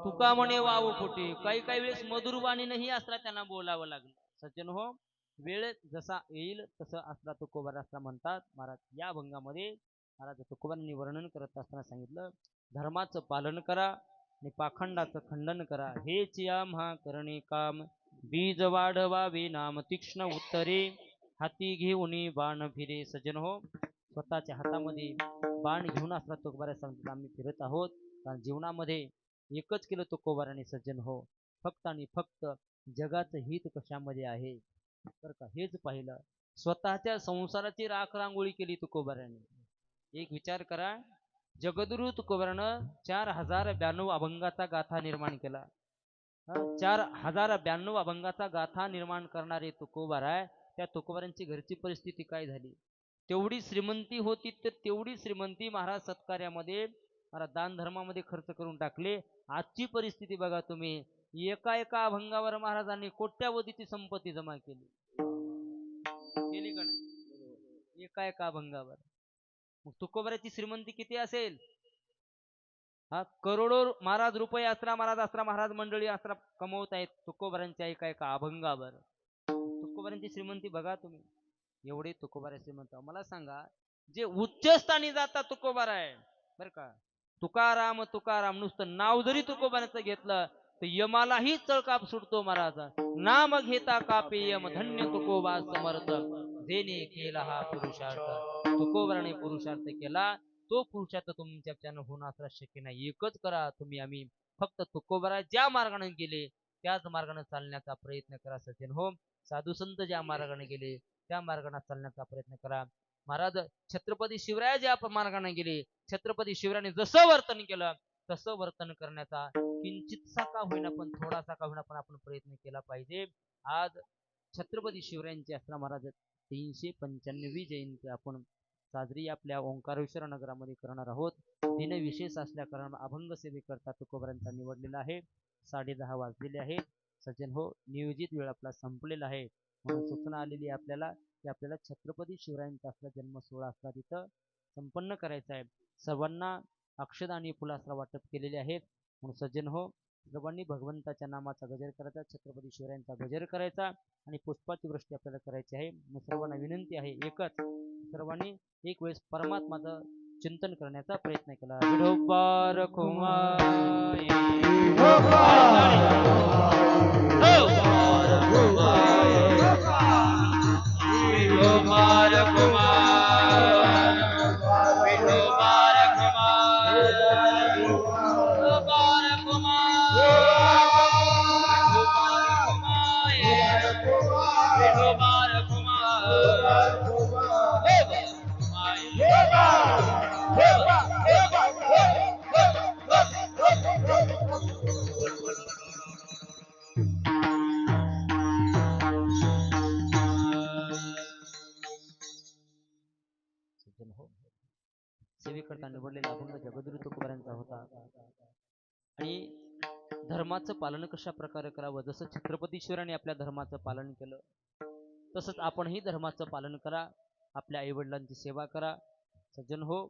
तुका म्हणे वाव फुटी. काही काही वेळेस मधुरवाणीनंही असला त्यांना बोलावं लागलं. सज्जन हो, वेळ जसा येईल तसं असला तुकोबार असला म्हणतात महाराज. या अभंगामध्ये महाराज तुकोबारांनी वर्णन करत असताना सांगितलं धर्माचं पालन करा आणि पाखंडाचं खंडन करा, हेच आम्हा करणे काम, बीज वाढवावे नाम, तीक्ष्ण उत्तरे हाती घेऊन बाण फिरे. सज्जन हो, स्वतःच्या हातामध्ये बाण घेऊन असला तुकोबार सांगतात आम्ही फिरत आहोत. कारण जीवनामध्ये एकच केलं तुकोबारांनी सज्जन हो, फक्त आणि फक्त जगाचं हित कशामध्ये आहे बरं का, हेच पाहिलं. स्वतःच्या संसाराची राख रांगोळी केली तुकोबारांनी. एक विचार करा, जगद्गुरु तुकोबारानं 4092 अभंगाचा गाथा निर्माण केला. 4092 अभंगाचा गाथा निर्माण करणारे तुकोबाराय, त्या तुकोबारांची घरची परिस्थिती काय झाली? तेवढी श्रीमंती होती तर तेवढी श्रीमंती महाराज सत्कार्यामध्ये महाराज दान धर्मामध्ये खर्च करून टाकले. आजची परिस्थिती बघा तुम्ही, एका एका अभंगावर महाराजांनी कोट्यावधीची संपत्ती जमा केली का नाही? एका एका अभंगावर. मग तुकोबाराची श्रीमंती किती असेल? हा, करोडो महाराज रुपये असरा महाराज मंडळी असरा कमवत आहेत तुकोबारांच्या एका एका अभंगावर. तुकोबारांची श्रीमंती बघा तुम्ही, एवढे तुकोबारा श्रीमंत. मला सांगा, जे उच्च स्थानी जातात तुकोबारा आहे बर का, तुकाराम तुकाराम नुसतं नाव जरी तुकोबाराचं घेतलं तर यमालाही चळकाप सुटतो महाराज. नाम घेता कापे यम, धन्य तुकोबा समर्थ, जेने केला हा पुरुषार्थ. तुकोबाराने पुरुषार्थ केला, तो पुरुषार्थ तुमच्याच्यानं होणं असं शक्य नाही. एकच करा तुम्ही, आम्ही फक्त तुकोबारा ज्या मार्गाने गेले त्याच मार्गाने चालण्याचा प्रयत्न करा. सज्जन हो, साधू संत ज्या मार्गाने गेले त्या मार्गाने चालण्याचा प्रयत्न करा. महाराज छत्रपती शिवराय ज्या मार्गाने गेले, छत्रपती शिवरायाने जसं वर्तन केलं तसं वर्तन करण्याचा किंचितसा का होईना पण थोडासा का होईना पण आपण प्रयत्न केला पाहिजे. आज छत्रपती शिवरायांची असताना महाराज 395वी जयंती आपण साजरी आपल्या ओंकारेश्वर नगरामध्ये करणार आहोत. दिन विशेष असल्या कारण अभंग सेवेकरता तुकोबरांचा निवडलेला आहे. 10:30 वाजलेले आहेत. सज्जन हो, नियोजित वेळ आपला संपलेला आहे. म्हणून सूचना आलेली आहे आपल्याला की आपल्याला छत्रपती शिवरायांचा असला जन्म सोहळा असला तिथं संपन्न करायचा आहे. सर्वांना अक्षदा आणि फुलास्त्र वाटप केलेले आहेत. म्हणून सज्जन हो, सर्वांनी भगवंताच्या नामाचा गजर करायचा, छत्रपती शिवरायांचा गजर करायचा आणि पुष्पाची वृष्टी आपल्याला करायची आहे. मग सर्वांना विनंती आहे एकच, सर्वांनी एक वेळेस परमात्माचं चिंतन करण्याचा प्रयत्न केला. विठोबार खुमाई सेवेकरता निवडलेला अभंग जगद्गुरु तुकोबारांचा होता. आणि धर्माचं पालन कशा प्रकारे करावं, जसं छत्रपती शिवरायांनी आपल्या धर्माचं पालन केलं तसंच आपणही धर्माचं पालन करा. आपल्या आईवडिलांची सेवा करा सज्जन हो,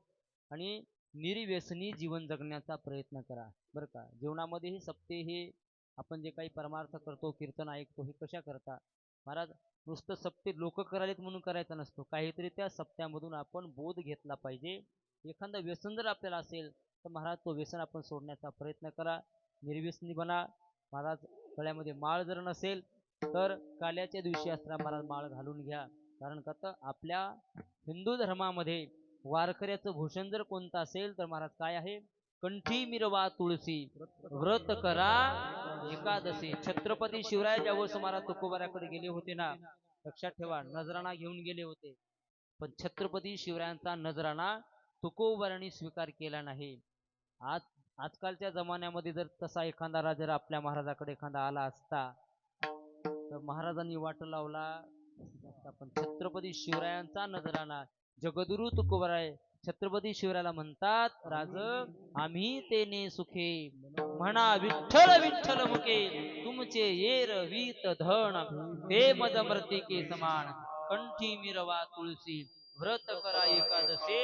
आणि निर्व्यसनी जीवन जगण्याचा प्रयत्न करा बरं का. जीवनामध्येही सप्ते हे आपण जे काही परमार्थ करतो, कीर्तन ऐकतो, हे कशा करता महाराज? नुसतं सप्ते लोक करायलेत म्हणून करायचा नसतो, काहीतरी त्या सप्त्यामधून आपण बोध घेतला पाहिजे. एखादं व्यसन जर आपल्याला असेल तर महाराज तो व्यसन आपण सोडण्याचा प्रयत्न करा, निर्व्यसनी बना महाराज. गळ्यामध्ये माळ जर नसेल तर काल्याच्या दिवशी असताना महाराज माळ घालून घ्या. कारण का तर आपल्या हिंदू धर्मामध्ये वारकऱ्याचं भूषण जर कोणतं असेल तर महाराज काय आहे? कंठी मिरवा तुळशी, व्रत करा एकादशी. छत्रपती शिवराय ज्यावेळेस महाराज तुकोबाराकडे गेले होते ना, लक्षात ठेवा, नजराणा घेऊन गेले होते, पण छत्रपती शिवरायांचा नजराणा तुकोबारांनी स्वीकार केला नाही. आजकालच्या जमान्यामध्ये जर तसा एखादा राजा जर आपल्या महाराजाकडे एखादा आला असता तर महाराजांनी वाट लावला, पण छत्रपती शिवरायांचा नजराणा जगद्गुरु तुकोबाराय छत्रपती शिवरायाला म्हणतात, राज आम्ही तेने सुखे म्हणा विठ्ठल विठ्ठल मुके, तुमचे येर वीत धन ते मजमर्ती के समान, कंठी मिरवा तुळशी, व्रत करा एकादशी,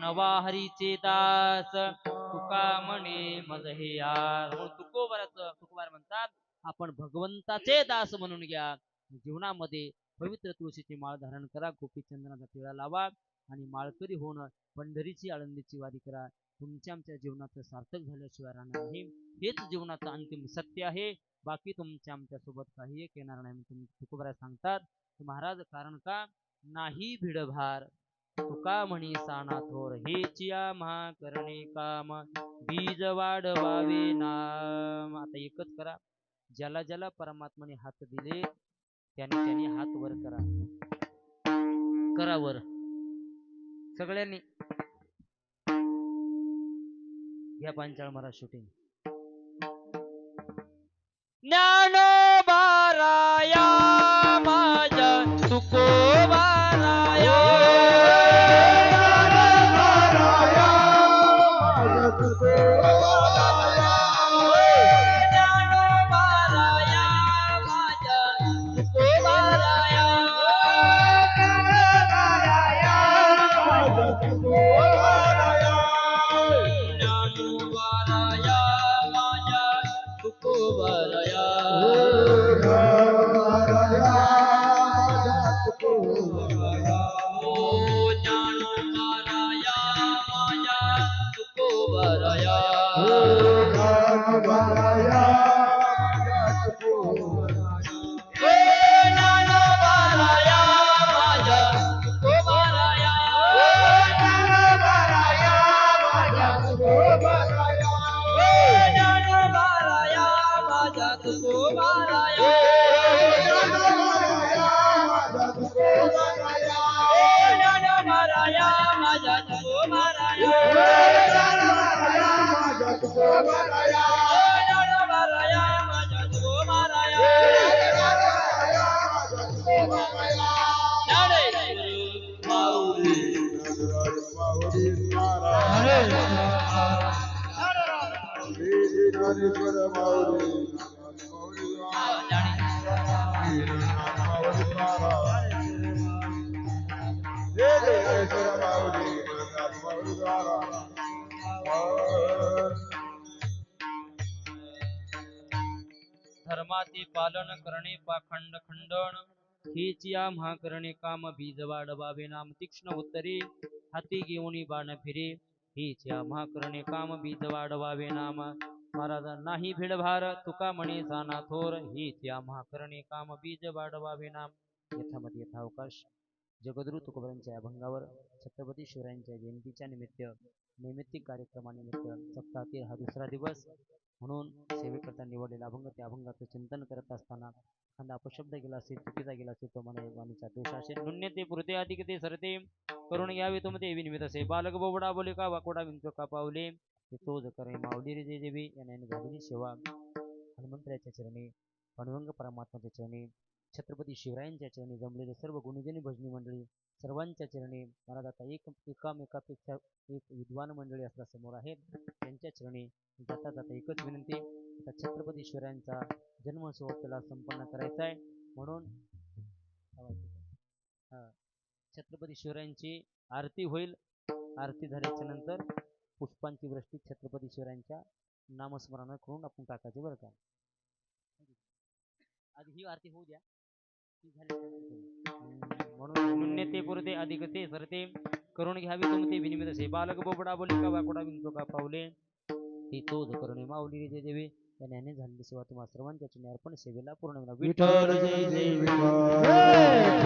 नवा हरीचे दास तुका म्हणे मज हे यार. तुकोबार म्हणतात आपण भगवंताचे दास म्हणून घ्या. जीवनामध्ये पवित्र तुळशीची माळ धारण करा, गोपीचंदनाचा टिळा लावा आणि माळकरी होऊन पंढरीची आळंदीची वारी करा. तुमच्या आमच्या जीवनाचं सार्थक झाल्याशिवाय राहणार नाही. हेच जीवनाचं अंतिम सत्य आहे. बाकी तुमच्या आमच्या सोबत काही एक येणार नाही. तुम्ही तुकोबार सांगतात महाराज, कारण का नाही भिडभार तुका म्हणी साना थोर, हेचिया महा करणे काम, बीज वाढवावे नाम. आता एकच करा, ज्याला ज्याला परमात्माने हात दिले त्याने त्याने हात वर करा, करा वर सगळ्यांनी. घ्या पांचाळ महाराज शूटिंग. ज्ञानोबाराया माझ्या तुकोबाराया, ज्ञानेश्वर माऊली ज्ञानेश्वर माऊली धर्माचे पालन करणे पाखंड खंडन हीच या महाकरणे काम बीज वाढवावे नाम तीक्ष्ण उत्तरे हाती घेऊन बाण फिरे हीच या महाकरणे काम बीज वाढवावे नाम महाराज नाही भिडभार तुका म्हणे जाना थोर हीच या महाकरणे काम बीज वाढवावे नाम यथामती यथावकाश जगद्गुरु तुकोबांच्या अभंगावर छत्रपती शिवरायांच्या जयंतीच्या नैमित्तिक कार्यक्रमानिमित्त सप्ताहातील हा दुसरा दिवस म्हणून सेवेकरता निवडलेला अभंग त्या अभंगाचं चिंतन करत असताना एखादा अपशब्द गेला असेल चुकीचा गेला असेल तो मला वाणीचा दोष असेल नुन्य ते पुरते अधिक ते सरते करून घ्यावे तुम ते विनिमित असे बालक बोबडा बोले का वाकोडा विंचो का पावले ते तोज करे माऊली रे देवी याने झालेली सेवा हनुमंतराच्या चरणी पांडुरंग परमात्माच्या चरणी छत्रपती शिवरायांच्या चरणी जमलेले सर्व गुणीजनी भजनी मंडळी सर्वांच्या चरणी महाराज आता एकामेकापेक्षा एक विद्वान मंडळी आपल्या समोर आहेत त्यांच्या चरणी जाता जाता एकच विनंती आता छत्रपती शिवरायांचा जन्मोत्सव आपल्याला संपन्न करायचा आहे म्हणून छत्रपती शिवरायांची आरती होईल आरती झाल्याच्या नंतर पुष्पांची वृष्टी छत्रपती शिवरायांच्या नामस्मरण करून आपण टाकायचे बरं का आधी ही आरती होऊ द्या म्हणून नुन्य ते पुरते अधिक ते सरते करून घ्यावी तुमते विनिमित असे बालक बोबडा बोले का वाकोडा विंचो का पावले ती तोज करुणे माऊली रे देवी या ज्ञाने झालेली सेवा तुम्हा सर्वांच्या चिन्ह अर्पण सेवेला पूर्ण होणार विठ्ठल जय जय विठ्ठल